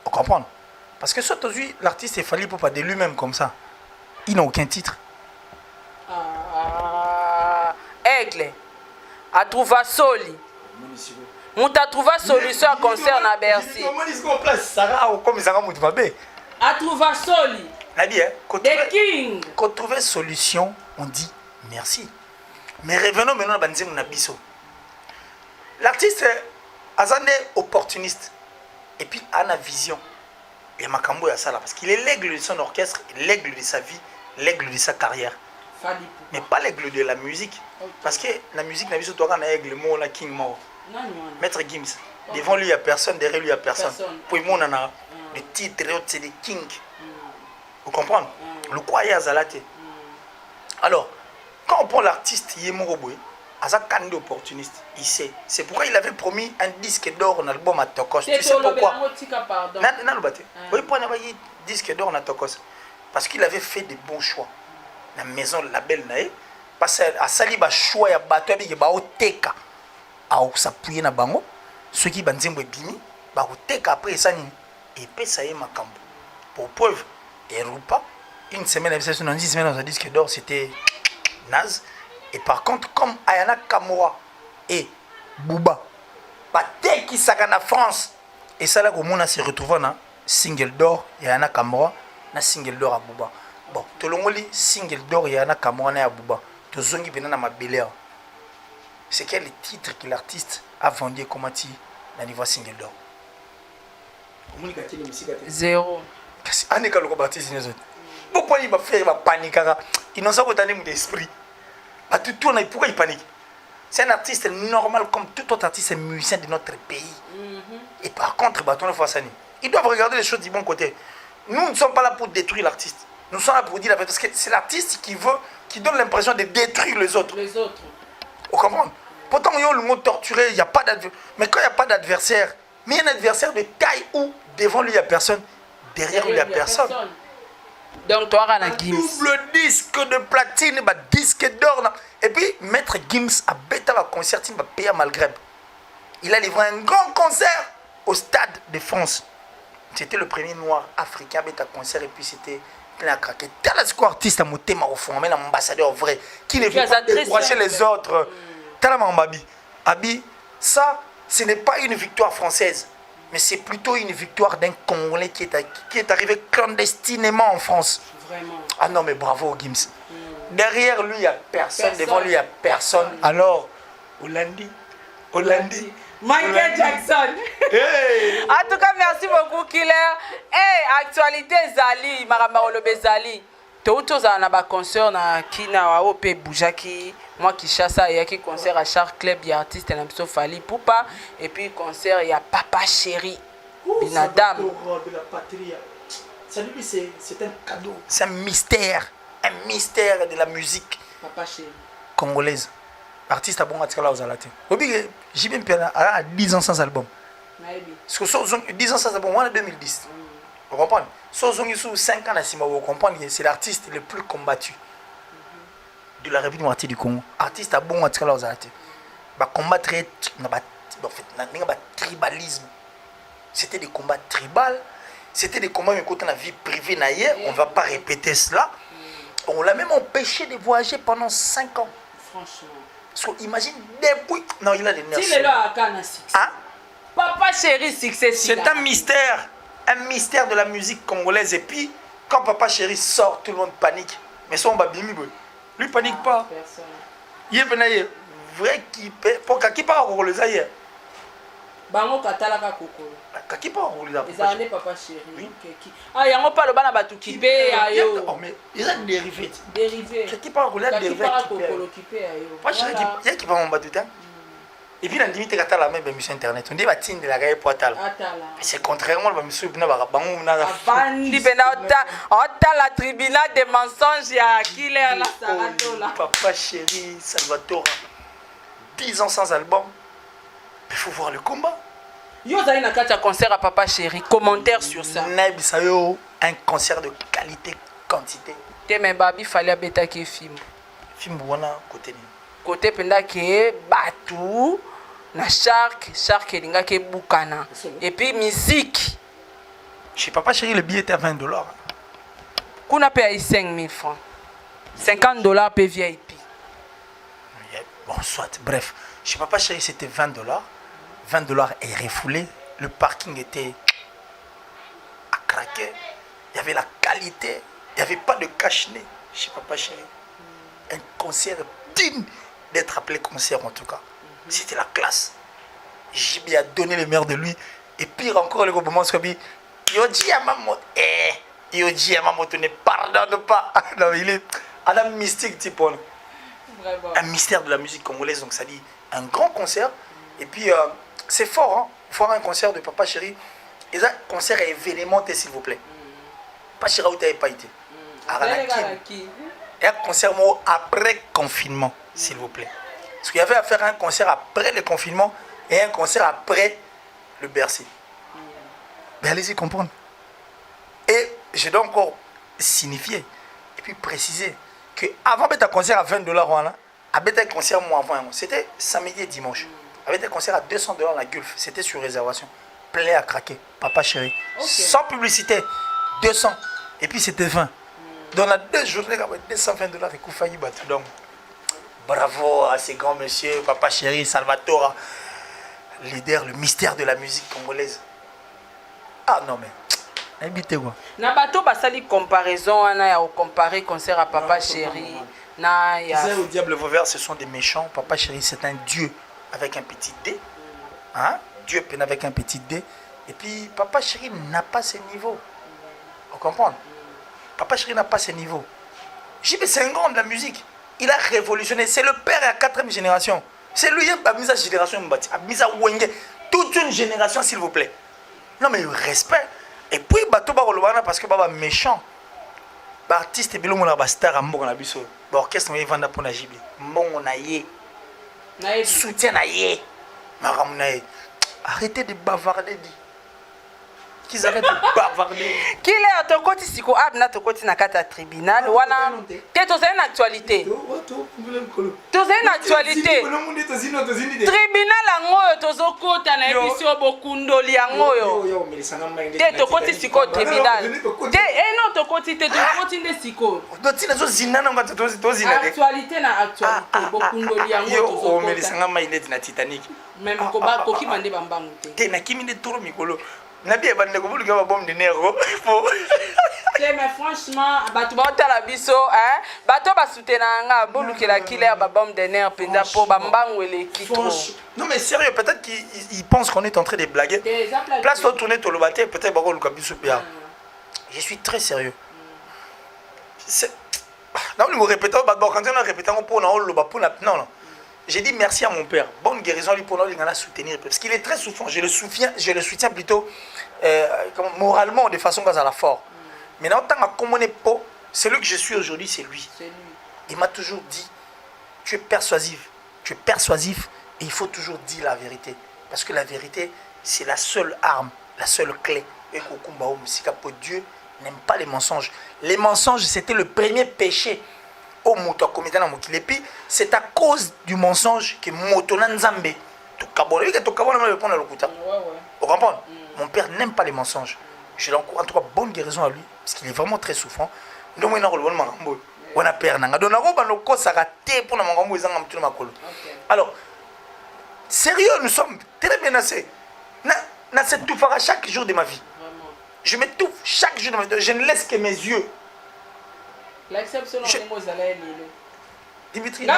Vous comprenez? Parce que surtout l'artiste est fallu pour pas de lui-même comme ça. Il n'a aucun titre. Aigle. A trouvé Soli. On t'a trouvé solution à concert à Bercy. A trouvé Soli. The King. Quand on trouve solution, on dit merci. Mais revenons maintenant à Banzem Nabiso. L'artiste Azande opportuniste. Et puis a une vision. Et Makambo a ça là. Parce qu'il est l'aigle de son orchestre, l'aigle de sa vie, l'aigle de sa carrière. Mais pas l'aigle de la musique. Okay. Parce que la musique, Nabiso, toi, on a aigle, moi, on a King Mort. Maître Gims. Okay. Devant lui, il n'y a personne, derrière lui, il n'y a personne. Pour moi, on a le titre, c'est des King. Vous comprenez? Le quoi est Azalate. Alors, quand on prend l'artiste Yemoroboy, Azak Kande opportuniste, il sait. C'est pourquoi il avait promis un disque d'or en album à Tokos. Tu sais pourquoi? Oui, pour un disque d'or à Tokos. Parce qu'il avait fait des bons choix. La maison label nae parce que à sali ba choix ya bato bi ba oteka a s'appuyer na bango ceux qui banzembo bimi ba oteka après ça ni et pesa ye makambo pour preuve et Rupa une semaine avec ça 10 semaines dans un disque d'or c'était naze et par contre comme Ayana Kamora et Bouba ba teki saka na France et ça là comment on se retrouve na single d'or Ayana Kamora na single d'or à Bouba. Bon, tout le monde single d'or il y a un Camerounais à Bouba. Tout le monde est ma belle. C'est quel titre que l'artiste a vendu comme tu dans niveau single d'or? Zéro. On est quand le artiste les autres. Pourquoi il va faire va paniquer? Il n'ont pas autant d'esprit. Pourquoi il panique? C'est un artiste normal comme tout autre artiste musicien de notre pays. Et par contre, ils doivent regarder les choses du bon côté. Nous ne sommes pas là pour détruire l'artiste. Nous sommes là pour dire la vérité, parce que c'est l'artiste qui donne l'impression de détruire les autres. Vous comprenez? Pourtant, il y a le mot torturé, il n'y a pas d'adversaire. Mais quand il n'y a pas d'adversaire, mais il y a un adversaire de taille où devant lui il n'y a personne, derrière lui il n'y a personne. Donc, toi, Rana Gims. Double disque de platine, disque d'or. Et puis, Maître Gims a bêta un concert, il va payer à Malgreb. Il a livré un grand concert au Stade de France. C'était le premier noir africain à bêta concert et puis c'était. Tel artiste à motema au fond, mais l'ambassadeur vrai qui ne veut pas décourager les autres. Abi, ça, ce n'est pas une victoire française, mais c'est plutôt une victoire d'un Congolais qui est arrivé clandestinement en France. Vraiment. Ah non, mais bravo Gims. Derrière lui, il n'y a personne. Devant lui, il n'y a personne. Alors, Hollandi. Michael Jackson. Hey. En tout cas, merci beaucoup, Killer. Hey, actualité Zali, Maramba Olobe Zali. Tout na ba concert na kina wa pe Boujaki, moi qui chasse et qui concert à chaque club il y a artiste na biso Fali Poupa et puis concert il y a Papa Chéri. Binadam. De la patrie. Ça lui c'est un cadeau, c'est un mystère de la musique. Papa Chéri. Congolaise. Artiste à bon atikala aux alaté. Obi JB Mpena a 10 ans sans album. Parce que 10 ans sans album, on est en 2010. Vous comprenez? Sous 5 ans, vous comprenez, c'est l'artiste le plus combattu de la République démocratique du Congo. Artiste à bon atikala aux alaté. Bah combattre tribalisme. C'était des combats tribaux. C'était des combats mais quand on a vie privée naïe, on ne va pas répéter cela. On l'a même empêché de voyager pendant 5 ans. Franchement. So, imagine depuis. Non, il a des nerfs. Si le là a succès. Hein? Papa Chéri succès. C'est un mystère de la musique congolaise. Et puis, quand Papa Chéri sort, tout le monde panique. Mais ça, on va bien mieux. Lui, panique pas. Personne. Il est venu vrai qui peut. Pour qui part au les ailleurs. Bango katalaka kokolo. Qui part au les ailleurs. Ezalé Papa Chéri. Oui. Ah, il y a un pas bana batu qui paye ayo. Mais ils ont dérivé. Dérivé. Qui part au les ailleurs. Qui part kokolo qui paye ayo. Pas Chéri il y a qui va en bas du temps. Et puis, la limite, quand la même émission internet, on dit que tu la gagne pour Atala. C'est contrairement à la mission qui la tribunal des mensonges, il y a Killer là. Papa Chéri, Salvatore, 10 ans sans album. Il faut voir le combat. Yo, vous avez un concert à Papa Chéri. Commentaire sur ça. Un concert de qualité, quantité. Même Babi, il fallait bêta qui film. Film, voilà, côté. Côté penda qui est Batou. na Shark elingaki ebukana. Et puis musique. Chez Papa Chéri, le billet était à $20. Qu'on a payé 5 000 francs. $50 pour VIP. Bon, soit, bref. Chez Papa Chéri, c'était $20. $20 est refoulé. Le parking était à craquer. Il y avait la qualité. Il n'y avait pas de cache-nez chez Papa Chéri. Un concert digne d'être appelé concert en tout cas. C'était la classe. JB a donné le meilleur de lui. Et pire encore, le moment où Yoji Yamamoto, Yoji Yamamoto ne pardonne pas. Non, il est un mystique type. Un mystère de la musique congolaise. Donc ça dit un grand concert. Et puis c'est fort, hein. Voir un concert de Papa Chéri. Et un concert événement, s'il vous plaît. Papa Chéri, où tu n'avais pas été. Et un concert après confinement, s'il vous plaît. Parce qu'il y avait à faire un concert après le confinement et un concert après le Bercy. Mais allez-y comprendre. Et je dois encore signifier et puis préciser que avant d'être un concert à $20, avec un concert moins avant, c'était samedi et dimanche. Avec un concert à $200 la Gulf, c'était sur réservation. Plein à craquer, Papa Chéri. Okay. Sans publicité, 200. Et puis c'était 20. Dans la 2 journées, $220 et Koufayi battu. Donc, bravo à ces grands messieurs, Papa Chéri, Salvatore, leader, le mystère de la musique congolaise. Ah non, mais, habitez quoi. Na bateau, basali comparaison, on a comparé concert à Papa Chéri. Au diable Vauvert, ce sont des méchants. Papa Chéri, c'est un dieu avec un petit D. Hein? Dieu peine avec un petit D. Et puis, Papa Chéri n'a pas ce niveau. Vous comprenez? Papa Chéri n'a pas ce niveau. JB, c'est un grand de la musique. Il a révolutionné. C'est le père à la 4e génération. C'est lui qui a mis sa génération, a mis sa Wenge. Toute une génération, s'il vous plaît. Non, mais respect. Et puis, bateau Barolobana, parce que Baba méchant. Artiste, et bien, star à Mbon, l'orchestre, il va pour la JB. Mbon, soutien, arrêtez de bavarder. Qu'ils arrêtent de bavarder. Qui est ton côté siko abna ton côté na kata tribunal wana que tu as une actualité. Tu as une actualité. Tribunal angoyo tozokota na emission bokundoli angoyo. Te to côté siko tribunal. Te non to côté te to côté de siko. Dotina zo zinana ngata to zina. Actualité na actualité bokundoli angoyo tozokota. Yo melisanga maïnet na Titanic. Même ko ba ko ki mande bambangu te. Te na kimi de toro mikolo. Nabi bande ko bulu ka bombe de nervo. Mais franchement, bato ba tala biso, hein, bato ba soutenanga bulu ke la killer ba bombe de nerf penda po bambangu le kitro. Non mais sérieux, peut-être qu'ils pensent qu'on est en train de blaguer. Place de tourner tout le bateau, peut-être ba ko luka biso pia. Je suis très sérieux. C'est non, nous répétons ba quand on répète on pour non. J'ai dit merci à mon père. Bonne guérison lui pour nous la soutenir parce qu'il est très souffrant. Je le soutiens plutôt moralement de façon à la fort. Mais en tant que celui que je suis aujourd'hui, c'est lui. Il m'a toujours dit tu es persuasif. Tu es persuasif et il faut toujours dire la vérité parce que la vérité c'est la seule arme, la seule clé. Et Dieu n'aime pas les mensonges. Les mensonges, c'était le premier péché. Au moto comité na mokili puis c'est à cause du mensonge que motona nzambe to kabona que to kabona me répondre le kuta. Vous comprenez? Mon père n'aime pas les mensonges. Je l'encourage en tout cas bonne guérison à lui parce qu'il est vraiment très souffrant. Donc on a le bon makambo. On a père nanga donc na ko ko saraté pour na makambo ezanga mutuna makolo. Alors sérieux, nous sommes très menacés. Na cette tout fera chaque jour de ma vie. Je m'étouffe chaque jour de ma vie. Je ne laisse que mes yeux. L'exception de Mozalé. Dimitri. Non,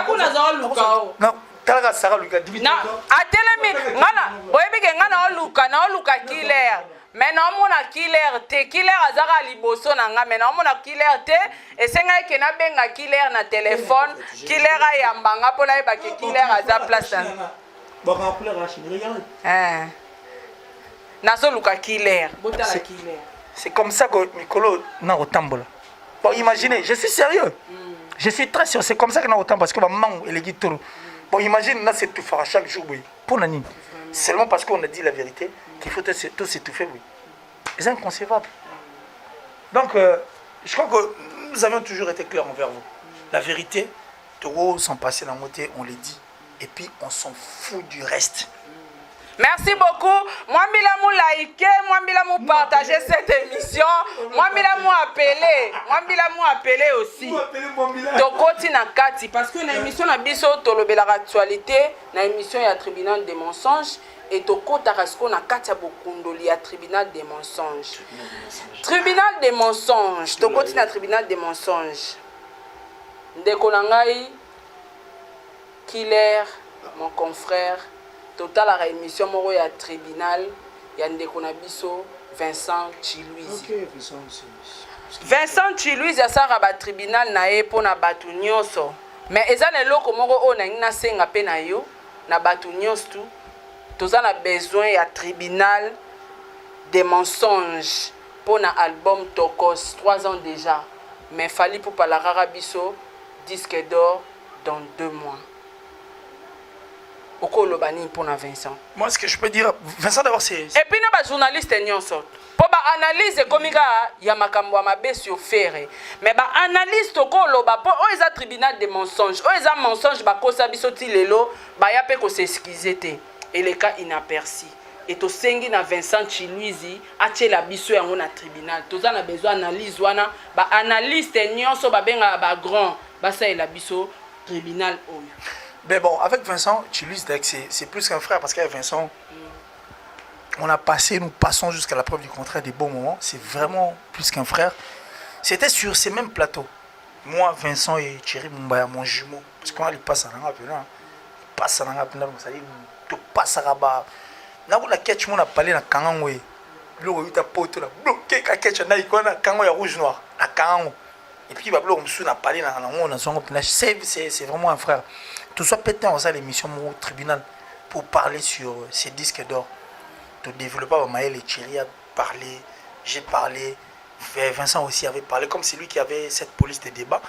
Talaga Sarah Luka. Dimitri. Non, atelemi. Ngana, boyebike ngana oluka killer. Mais non mona killer te killer azara liboso na nga mais non mona killer te esenga ke na benga killer na téléphone killer ayambanga pona yeba ke killer aza place. Ba rappeler à Chine, regarde. Nazo luka killer. Botala killer. C'est comme ça que Mikolo na otambola. Bon, imaginez, je suis sérieux. Je suis très sérieux. C'est comme ça que nous avons autant parce que maman et les guitares. Bon, imagine, là, c'est tout faire chaque jour, oui. Pour Nani. Seulement parce qu'on a dit la vérité qu'il faut tout s'étouffer, oui. C'est inconcevable. Donc, je crois que nous avons toujours été clairs envers vous. La vérité, Toro, sans passer la moitié, on les dit. Et puis, on s'en fout du reste. Merci beaucoup. Moi, Milamou liker, moi, Milamou partager cette émission. Moi, Milamou appeler. Moi, Milamou appeler aussi. Tokoti na kati. Parce que na émission na biso tolobela actualité, na émission ya tribunal des mensonges. Et tokota rasko na kati ya bokundoli ya tribunal des mensonges. Tribunal des mensonges. Tokoti na tribunal des mensonges. Ndeko na ngai, Killer, mon confrère. Total la réémission moro ya tribunal ya ndeko na biso Vincent Chiluizi. OK, Vincent Chiluizi ya sara ba tribunal na ye pona batu nyonso. Mais eza na eloko moko o na ngina senga pe na yo na batu nyonso tu. Toza na besoin ya tribunal des mensonges pona album Tokos 3 ans déjà. Mais fali pour la rara biso disque d'or dans 2 mois. Pour Vincent. Moi, ce que je peux dire, Vincent, d'abord, c'est... Et puis, nous, les journalistes, pour analyse comme il y a makambo mabe sur faire. Mais analyse to ko loba pour eza tribunal de mensonges. Eza mensonge ba kosa bisoti lelo ba ya pe ko s'excuser te. Et le cas inaperçu. Et to sengi na Vincent Chiluizi atie la biso yango na tribunal. Toza na besoin analyse wana ba analyste nyonso ba benga ba grand ba ça la biso tribunal oyo. Mais bon, avec Vincent Chiluizi, c'est plus qu'un frère parce qu'avec Vincent, on a passé, nous passons jusqu'à la preuve du contraire des bons moments. C'est vraiment plus qu'un frère. C'était sur ces mêmes plateaux. Moi, Vincent et Thierry Mumbaya, mon jumeau. Parce qu'on passe à l'angapela. Il passe à l'angapela, ça dit, tu passes à Rabat. Là où la catch, on a parlé dans Kangangwe. Là où il y a pote, là, bloqué, la catch, on a dit, on a Kangangwe rouge-noir. La Kangangwe. Et puis, on a parlé dans la c'est vraiment un frère. Tout ça pété en ça l'émission au tribunal pour parler sur ces disques d'or. De développer Maël et Thierry a parlé, j'ai parlé, Vincent aussi avait parlé, comme c'est lui qui avait cette police de débat,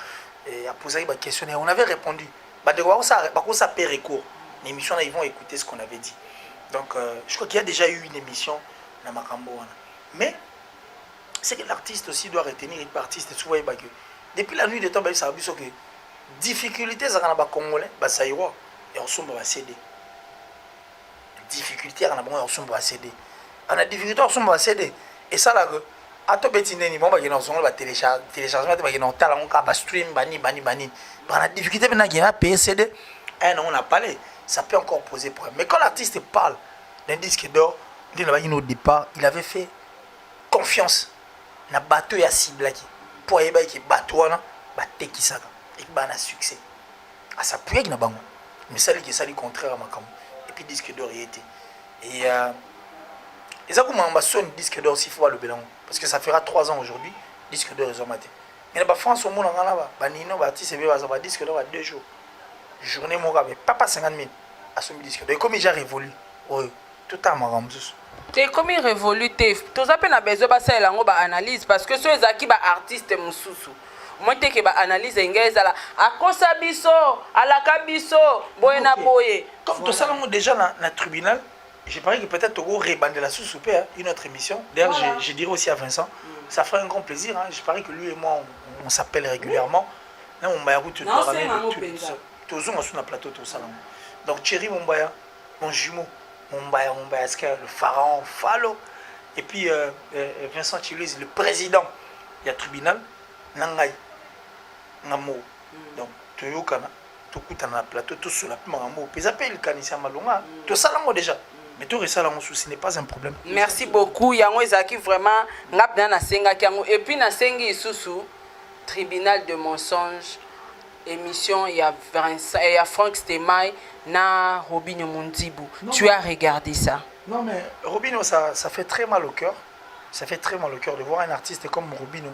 et a posé des questions et on avait répondu. De quoi ça paie recours. L'émission là, ils vont écouter ce qu'on avait dit. Donc je crois qu'il y a déjà eu une émission dans Makambo. Mais c'est que l'artiste aussi doit retenir une artiste souvent que depuis la nuit des temps, ça a vu que difficulté ça na ba congolais ba saïwa et on sombre ba CD. Difficulté à na bon on sombre ba CD. On a difficulté on sombre ba CD et ça là que ato betine ni bon ba na sombre ba téléchargement ba na tala on ka stream bani. Ba na difficulté na gina payer CD. On a parlé, ça peut encore poser problème. Mais quand l'artiste parle d'un disque d'or, au départ, il avait fait confiance na bateau ya ciblaki. Pour y ba qui bateau na ba tekisaka. Et ben a succès. À ça peut na bango. Mais ça qui ça le contraire à Makam. Et puis disque d'or y était. Et ça comme on son disque d'or s'il faut le bilan parce que ça fera 3 ans aujourd'hui disque d'or ils ont maté. Mais la France au monde en là ba nino ba artiste be ba disque d'or à 2 jours. Journée mon gars mais pas 50 000 à son disque d'or. Et comme il a révolu. Oh, tout à Makam. C'est comme il révolu tout ça peine a besoin ba ça lango ba analyse parce que ceux qui ba artiste mususu. Moi te ke ba analyse ngeza la akosa biso alaka biso boye na boye comme tout ça déjà na tribunal j'ai parlé que peut-être au rebander la sous-soupé une autre émission d'ailleurs voilà. je dirais aussi à Vincent ça ferait un grand plaisir hein. Je parie que lui et moi on s'appelle régulièrement là on va route tout sur le plateau tout ça donc Thierry Mumbaya mon jumeau Mumbaya le pharaon Falo et puis Vincent Chiluizi le président il y a tribunal Nangai Namo. Donc, tu es au Kana, tu es na plateau, tu es sur la Namo. Puis ça paye le Kanissa Malonga. Tu es déjà. Mais tu es ce n'est pas un problème. Merci beaucoup. Yango Ezaki vraiment ngapna na senga kiango et puis na sengi isusu tribunal de mensonges émission il y a Vincent et il y a Franck Stemai na Robinho Mundibu. Tu as regardé ça? Non mais Robinho ça fait très mal au cœur. Ça fait très mal au cœur de voir un artiste comme Robinho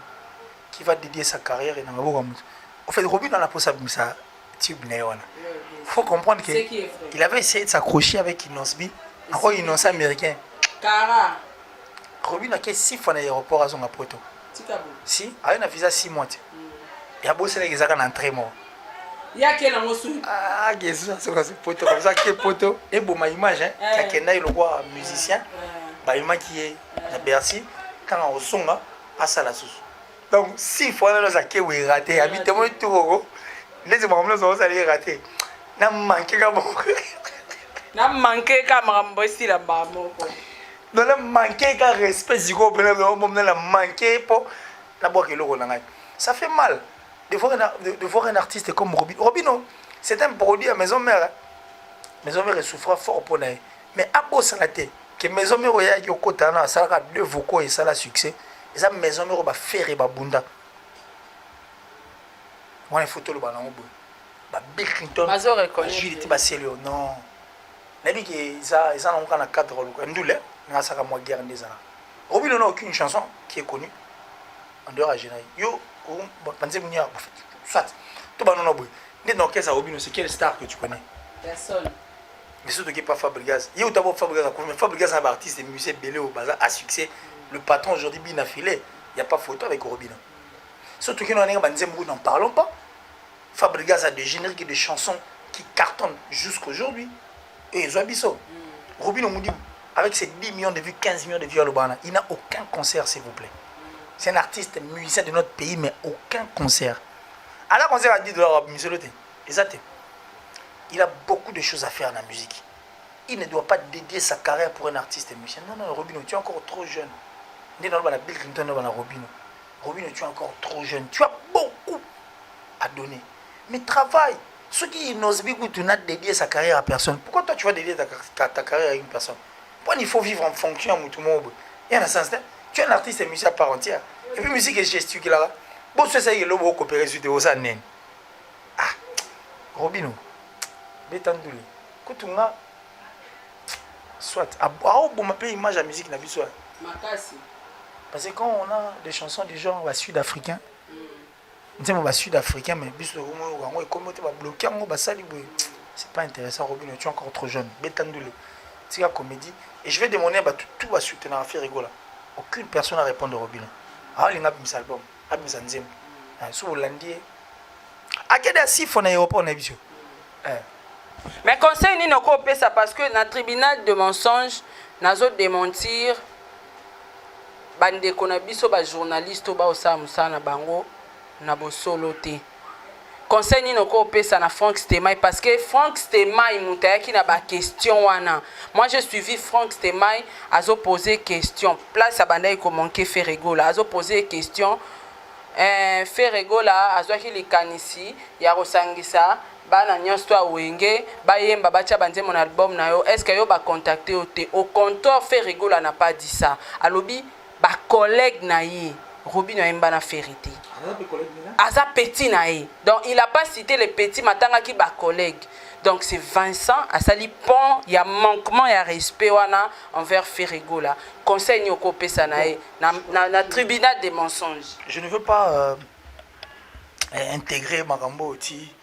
qui va dédier sa carrière et en fait Robin on a posé ça tube néon. Faut comprendre que il avait essayé de s'accrocher avec Inosbi, encore Inos américain. Cara. Robin a que 6 fois dans l'aéroport à son apoto. Si, a un visa 6 mois. Il y a bossé les gars en entrée mort. Il y a quel amour? Ah, ça c'est poto comme ça que poto et bon ma image hein, quelqu'un le roi musicien. Ba image qui est à Bercy quand on songa à ça la sauce. Donc, 6 fois, nous avons raté. Habitez-moi tout. Les hommes, nous allons rater. Nous manquons. na manqué ka makambo esila moko dans le manquer ka respect ziko pena la manquer pour la boire keloko na ngai. Ça fait mal de voir un artiste comme Robino. Robino, c'est un produit à maison mère. Hein. Maison mère souffre fort pour naï. Mais à beau salaté que maison mère oya yo kota na sala deux vocaux et ça la succès. Et ça maison mère ba faire ba bunda. On a photo le ballon bo. Ba Bill Clinton. Mazo reconnu. Julie Tibaselio non. Nabi que ça on a cadre le ndule na saka moi guerre des ans. Robino n'a aucune chanson qui est connue en dehors à Génaï. Yo pensez munia soit to ba non boy. N'est dans quel ça Robino c'est quelle star que tu connais? Personne. Mais surtout qui pas Fabregas. Il y a d'abord Fabregas, mais Fabregas est un artiste et musicien belé au bazar à succès. Le patron aujourd'hui bien affilé. Il n'y a pas photo avec Robino. Surtout que nous n'en parlons pas. Fabregas a des génériques et des chansons qui cartonnent jusqu'aujourd'hui. Et Zoabiso. Robino Moudi, avec ses 10 millions de vues, 15 millions de vues à l'Obana, il n'a aucun concert, s'il vous plaît. C'est un artiste musicien de notre pays, mais aucun concert. À la concert à 10 $, monsieur Loté. Exact. Il a beaucoup de choses à faire dans la musique. Il ne doit pas dédier sa carrière pour un artiste musicien. Non, non, Robino, tu es encore trop jeune. Bill Clinton, Robino. Robino, tu es encore trop jeune. Tu as beaucoup à donner. Mais travaille. Ceux qui n'osent pas, tu n'as dédié sa carrière à personne. Pourquoi toi, tu vas dédier ta carrière à une personne? Pourquoi il faut vivre en fonction de tout le monde? Il y a un sens. Tu es un artiste et musicien à part entière. Et puis, musique et gesticule là. Bon, c'est ça, il y a l'homme coopérer sur tes osas. Ah, Robino. Bétandouli. Koutunga. Soit. Ah, bon, ma paix image à musique n'a vu soit. Parce que quand on a des chansons du genre sud-africain, on sud-africain, mais c'est pas intéressant, Robino, tu es encore trop jeune. Bétandouli. C'est la comédie. Et je vais demander à tout va soutenir à faire rigoler. Aucune personne n'a répondu à Robino. Ah, il a mis album. Il a mis un zem. Sous Hollandais. À quel assis on a aéroport, on a vu. Mais conseil ni noko pesa parce que dans le tribunal de mensonge nazo démentir bande kona biso ba journaliste ba osamusa na bango na bosolo te. Conseil ni noko pesa na Frank Stemai parce que Frank Stemai mutayaki na ba question wana. Moi j'ai suivi Frank Stemai azo poser question. Place abanda ko manquer Ferregola azo poser question. Ferregola azo ki likanisi ya kosangisa bana nyonso a wenge bayemba bacha banze mon album na yo est-ce que yo ba contacter au comptoir Ferregola n'a pas dit ça alobi ba collègue na ye Robino yemba na Ferité aza petit na ye donc il a pas cité les petits matanga ki ba collègue donc c'est Vincent asali pont il y a manquement il y a respect wana envers Ferregola conseil ni okopesa na ye na tribunal des mensonges. Je ne veux pas intégrer Marambo aussi.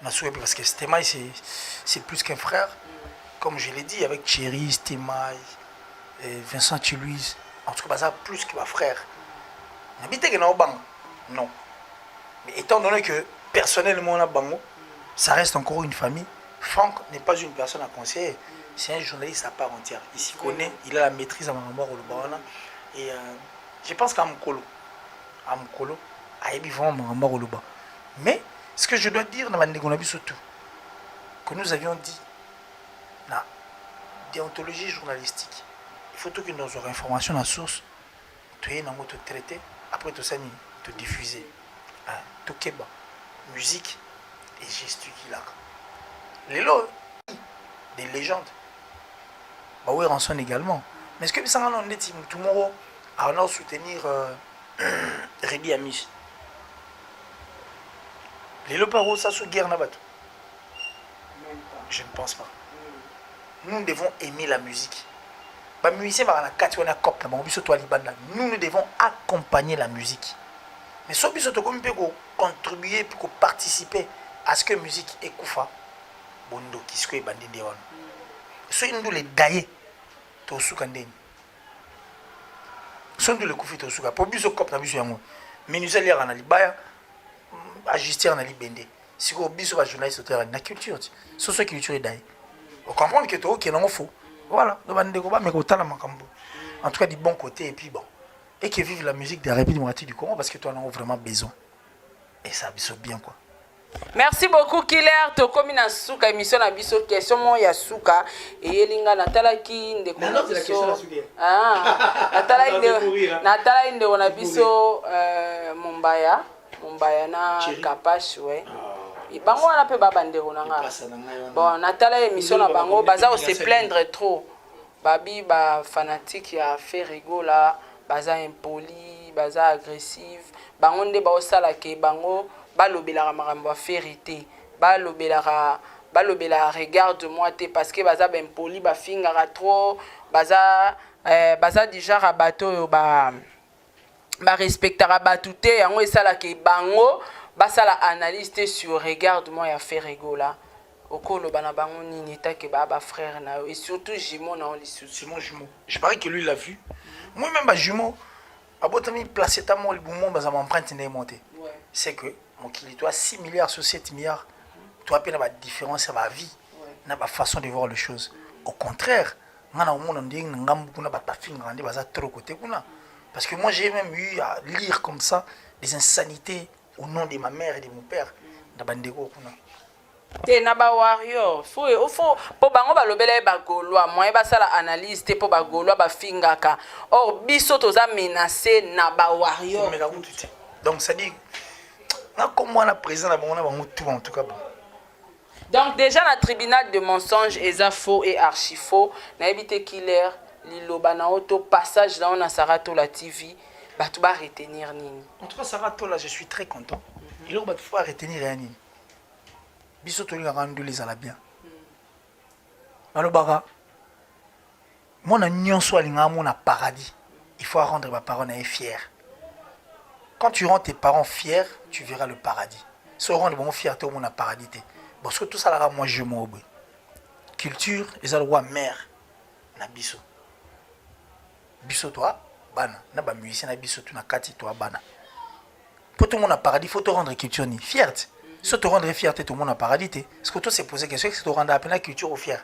Parce que Stemai, c'est plus qu'un frère. Comme je l'ai dit, avec Thierry, Stemai, Vincent Chilouise. En tout cas, ça plus que ma frère. Non. Mais étant donné que personnellement, on a Bango, ça reste encore une famille. Franck n'est pas une personne à conseiller. C'est un journaliste à part entière. Il s'y connaît, il a la maîtrise à Marambo. Et je pense qu'à Mkolo, il va Marambo. Mais ce que je dois dire dans ma surtout, que nous avions dit, la déontologie journalistique, il faut que nous aurons information à la source, tu es dans te traiter, après tout ça, te diffuser. Tout keba, musique et gesticulaire. Les lots, des légendes. Bah oui, rançon également. Mais est-ce que ça on est tout le monde à soutenir Rébi Amis? Les loparos, ça se guerre là-bas. Je ne pense pas. Nous devons aimer la musique. Nous devons accompagner la musique. Mais si nous devons contribuer pour participer à ce que la musique est koufa, bondo kisko bandi dewan. Si nous les daye, to sukandeni. Si nous les koufi to suka, pour biso kop na biso yango. Mais nous allons à libaya. Ajuster en ali bende si ko biso ba journaliste auteur na culture so so culture dai on comprendre que to qui non faux voilà do bande ko ba me ko tala makambo en tout cas du bon côté et puis bon et que vive la musique des Républiques démocratiques du Congo parce que toi on a vraiment besoin et ça biso bien quoi Merci beaucoup Killer. Tokomi na suka émission na biso question mo ya suka et elinga natala ki ndeko na biso. Ah, natala ndeko na biso Mumbaya na Kapash ouais. Bango wana pe baba ndeko na nga. Bon, natala émission na bango baza o se plaindre trop. Babi ba fanatique ya Ferrigo là, baza impoli, baza agressif. Bango nde ba osala ke bango balobelaka makambo ya vérité, balobelaka regarde-moi te parce que baza b'impoli bafingaka trop, baza déjà bato oyo ba respectaka bato te yango esalaka bango basala analyse te sur regarde-moi ya Ferrigo là. Okoloba na bango nini take ba frère na et surtout jumeau na lisusu. C'est mon jumeau. Je parie que lui l'a vu. Moi même ba jumeau abotami placé ta mo libumon baza m'empreinte n'est monté. C'est que mon kilito a 6 milliards sur 7 milliards. Tu as la différence à ma vie, na ma façon de voir les choses. Au contraire, parce que moi j'ai même eu à lire comme ça des insanités au nom de ma mère et de mon père. Te na ba warrior faut po bango ba lobela ba golwa moi ba sala analyse te po ba golwa ba fingaka or biso toza menacé na ba warrior. Donc ça dit comme moi la président en tout cas bon. Donc déjà le tribunal de mensonges est faux et archi faux na évité Killer liloba na auto passage dans na Sarato la TV ba tu ba retenir nini. En tout cas Sarato là je suis très content. Il va faut retenir rien nini. Biso to linga rendu les ala bien. Malobaka mon union soit linga mon paradis. Il faut rendre ma parole à fier. Quand tu rends tes parents fiers, tu verras le paradis. Si tu rends les fierté au monde à paradis. Parce que tout ça, là, moi, je m'en vais. Culture, les allois mère. Na biso. Biso, toi, bana. Na ba musicien, na biso, tu na kati, toi, bana. Pour tout le monde à paradis, il faut te rendre culture ni fierté. Si tu te rendre fierté, tout le monde à paradis. Parce que toi, c'est posé question, c'est que tu rends à peine la culture au fier.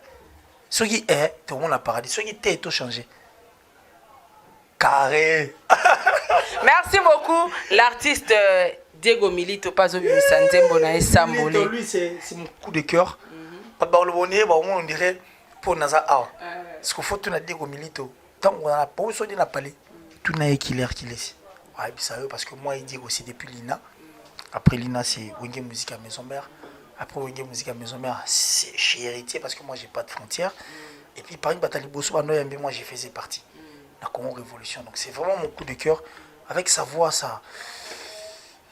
Ce qui est, tout le monde à paradis. Ce qui est, tout changé. Carré. Merci beaucoup, l'artiste Diego Milito, pas oublié Sanzembo na Esambole. Lui, c'est mon coup de cœur. On dirait pour Naza A. Ce qu'il faut, tout na Diego Milito. Tant qu'on a pas besoin de la parler, tout n'a Killer qui laisse. Parce que moi, il dit aussi depuis Lina. Après Lina, c'est Wenge Musique à Maison Mère. Après Wenge Musique à Maison Mère, c'est chez Héritier parce que moi, j'ai pas de frontières. Et puis, par une bataille Bosso, moi, j'ai faisais partie. La Congo Révolution. Donc c'est vraiment mon coup de cœur. Avec sa voix, ça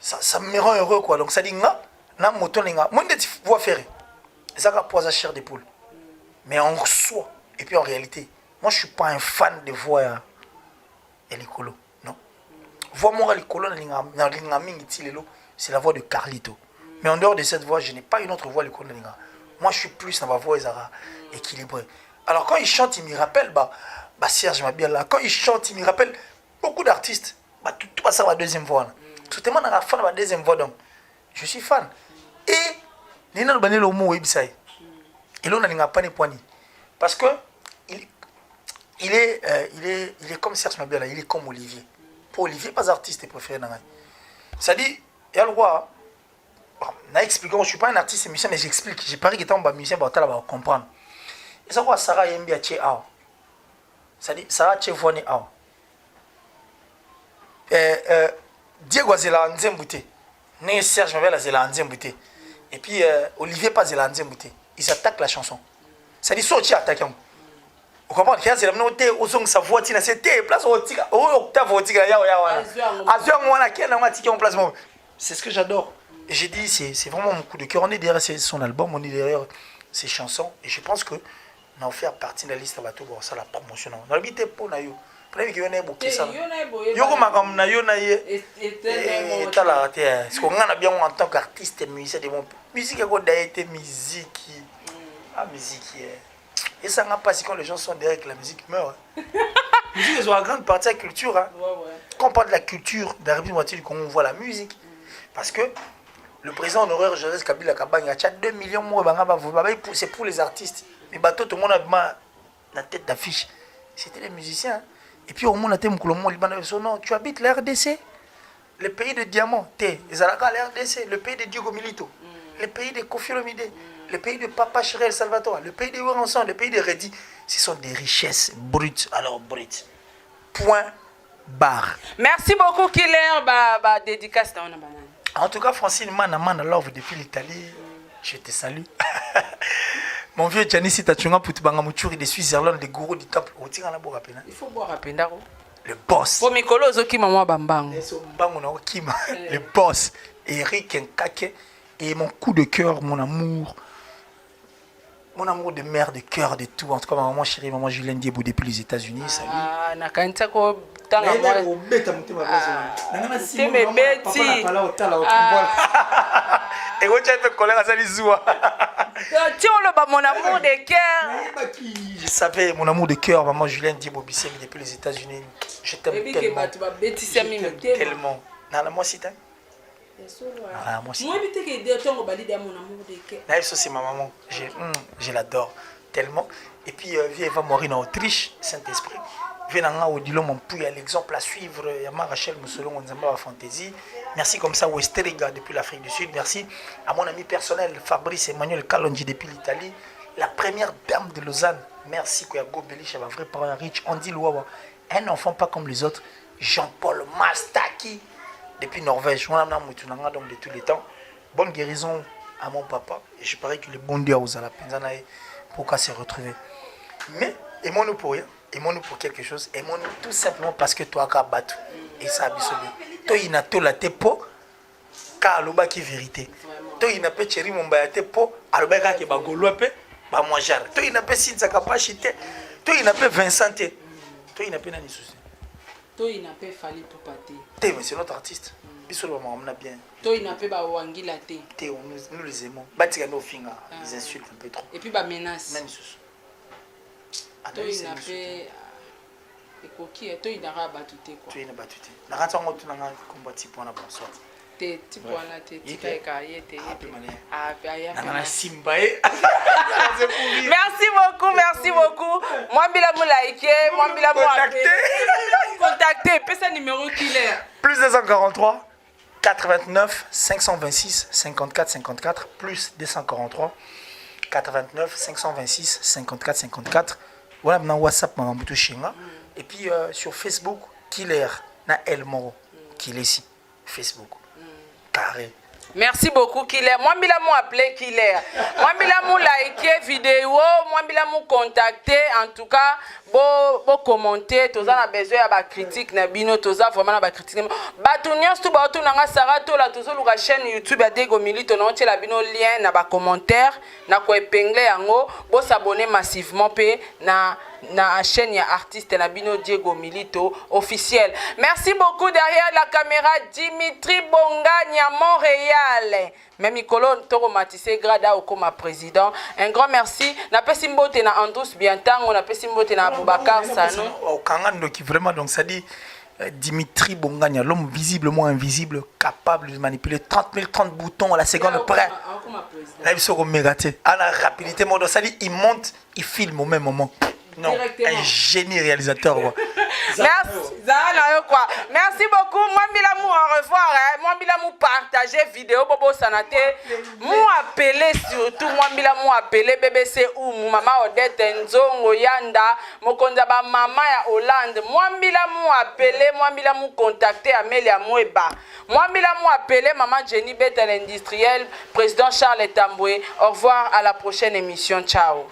me rend heureux quoi. Donc ça dit na moto linga. Moi je voix ferrée. Ça va poser chair d'épaule. Mais en soi et puis en réalité, moi je suis pas un fan de voix Elikolo. Non. Voix moi Elikolo na linga mingi tilelo, c'est la voix de Carlito. Mais en dehors de cette voix, je n'ai pas une autre voix Elikolo linga. Moi je suis plus dans ma voix équilibrée. Alors quand il chante, il me rappelle Serge Mabiala. Quand il chante, il me rappelle beaucoup d'artistes. Tout passe à la deuxième voix. Tout le monde a fan de la deuxième voix. Donc, je suis fan. Et, il y a le mot website. Et là, on n'a pas de poignées. Parce que, il est comme Serge Mabiala, il est comme Olivier. Pour Olivier, pas artiste préféré. C'est-à-dire, il y a le roi. Je ne suis pas un artiste musicien, mais j'explique. J'ai parlé que un musicien, on va comprendre. Et ça, Sarah Yembi a tché ao. C'est-à-dire, Sarah tché voine ao. Diego Azela Nzembouté. Né Serge Mabiala Azela Nzembouté. Et puis, Olivier pas Azela Nzembouté. Ils attaquent la chanson. C'est-à-dire, soit tu attaques. Vous comprenez? C'est la noté aux ongles sa voix, c'était place au tigre. Oh, octave au tigre. C'est ce que j'adore. Et j'ai dit, c'est vraiment mon coup de cœur. On est derrière son album, on est derrière ses chansons. Et je pense que on a fait partie de la liste à bateau pour ça la promotion. On a habité pour Nayo. Pour que on ait beaucoup ça. Yo comme na yo na ye. Et tala te. Ce qu'on a bien en tant qu'artiste et musicien de mon musique est d'ailleurs musique. Ah musique. Et ça n'a pas si quand les gens sont derrière que la musique meurt. La musique est une grande partie de la culture. Hein. Quand on parle de la culture de la République moitié du Congo, on voit la musique. Parce que le président honoraire Joseph Kabila Kabanga a 2 millions de c'est pour les artistes. Mais bateau, tout le monde a la tête d'affiche. C'était les musiciens. Hein. Et puis au monde, non, tu habites la RDC, le pays de diamants, les Alaka, la RDC, le pays de Diego Milito. le pays de Kofi Olomide, le pays de Papa Chirel Salvatore, le pays de Ouranson, le pays de Redi. Ce sont des richesses brutes. Alors, brutes. Point barre. Merci beaucoup, Killer. Dédicace dans banane. En tout cas, Francine, man, love depuis l'Italie. Je te salue. Mon vieux Giannissi Tachunga Putubanga Mouchouri de Suisse-Irlande, de gourou du temple. Il faut boire à Pendaro. Le boss. Pour Mikolo Zoki Maman Bambang. Le boss. Eric Nkake. Et mon coup de cœur, mon amour de mère, de cœur, de tout. En tout cas, ma maman chérie, maman Julienne Diebo depuis les États-Unis. Salut. Ah, Nakantako. Et mon amour de cœur. Je savais, mon amour de cœur, maman Julienne Diebo depuis les États-Unis. Je t'aime tellement. Tellement. Moi aussi, c'est ma maman. Je l'adore tellement. Et puis, elle va mourir en Autriche, Saint-Esprit. Venanga Odilo, mon pouille, l'exemple à suivre. Yama Rachel Moussolon, Nzamba Fantasy. Merci comme ça, Westerega depuis l'Afrique du Sud. Merci à mon ami personnel, Fabrice Emmanuel Kalonji depuis l'Italie. La première dame de Lausanne. Merci, Koyago Belich, un vrai parent riche. Andy Louawa, un enfant pas comme les autres. Jean-Paul Mastaki depuis Norvège. On a donc de tous les temps. Bonne guérison à mon papa. Et je parie que le bon Dieu aux Alapenzanae pour qu'à se retrouver. Mais, aimons-nous pour rien. Aimons-nous pour quelque chose. Aimons-nous tout simplement parce que toi, tu as battu. Et ça a bisoué. Toi, il n'a pas la tepo, car le bac est vérité. Toi, il n'a pas chéri mon bayate po, alors bac qui est bagolope, bah moi j'arrête. Toi, il n'a pas si ça capacité. Toi, il n'a pas Vincent. Toi, il n'a pas ni souci. Toi, il n'a pas fallu pour pâter. Toi, mais c'est notre artiste. Bisous, on a bien. Toi, il n'a pas wangi la thé. Nous les aimons. Batika nos fingers, ils insultent un peu trop. Et puis, bah menace. Même souci. Toi, il n'a pas. Et coquille, toi, il n'a pas battu. Toi, il n'a pas battu. La raison où tu n'as pas combattu pour la bonne sorte. T'es petit pour la tête. Merci beaucoup. Moi, Bilamou liké, moi, Bilamou contacté. Pesa numéro Killer. Plus 243 89 526 54 54 plus 243 89 526 54 54. Voilà, maintenant WhatsApp Mamamoutou Chinga. Et puis sur Facebook, Killer na El Moro. Killer ici. Facebook. Carré. Merci beaucoup, Killer. Moi, je l'ai appelé Killer. Moi, je l'ai liké vidéo. Moi, je l'ai contacté. En tout cas, bon commenter. Tous a besoin de critique. Nabino, tous a vraiment de critique. Batunions tout bateau nanga sarato la tous la chaîne YouTube a Diego Milito. Non, tu la bino lien na ba commentaire. Na ko épingler yango. Bon s'abonner massivement pe na chaîne ya artiste na bino Diego Milito officiel. Merci beaucoup derrière la caméra Dimitri Bongagne à Montréal. Même Mikolo Toro Matissé Grada au comme président. Un grand merci. Na pesimbote na Andous Bientang, on a pesimbote na Boubacar Sano. Au Kangando qui vraiment donc ça dit Dimitri Bongagne, l'homme visiblement invisible, capable de manipuler 30 000 30 boutons à la seconde près. Là il sera mégaté. À la rapidité, ça dit il monte, il filme au même moment. Non, un génie réalisateur. Merci beaucoup. Moi, Bilamou, au revoir. Moi, Bilamou, partager vidéo, Bobo Sanate. Moi, appelé surtout. Moi, Bilamou, appelé BBC ou Maman Odette Nzongo Yanda. Mokondaba Maman ya Hollande. Moi, Bilamou, appelé. Moi, Bilamou, contacté Amélia Moueba. Moi, Bilamou, appelé Maman Jenny Bettel Industriel. Président Charles Tamboué. Au revoir, à la prochaine émission. Ciao.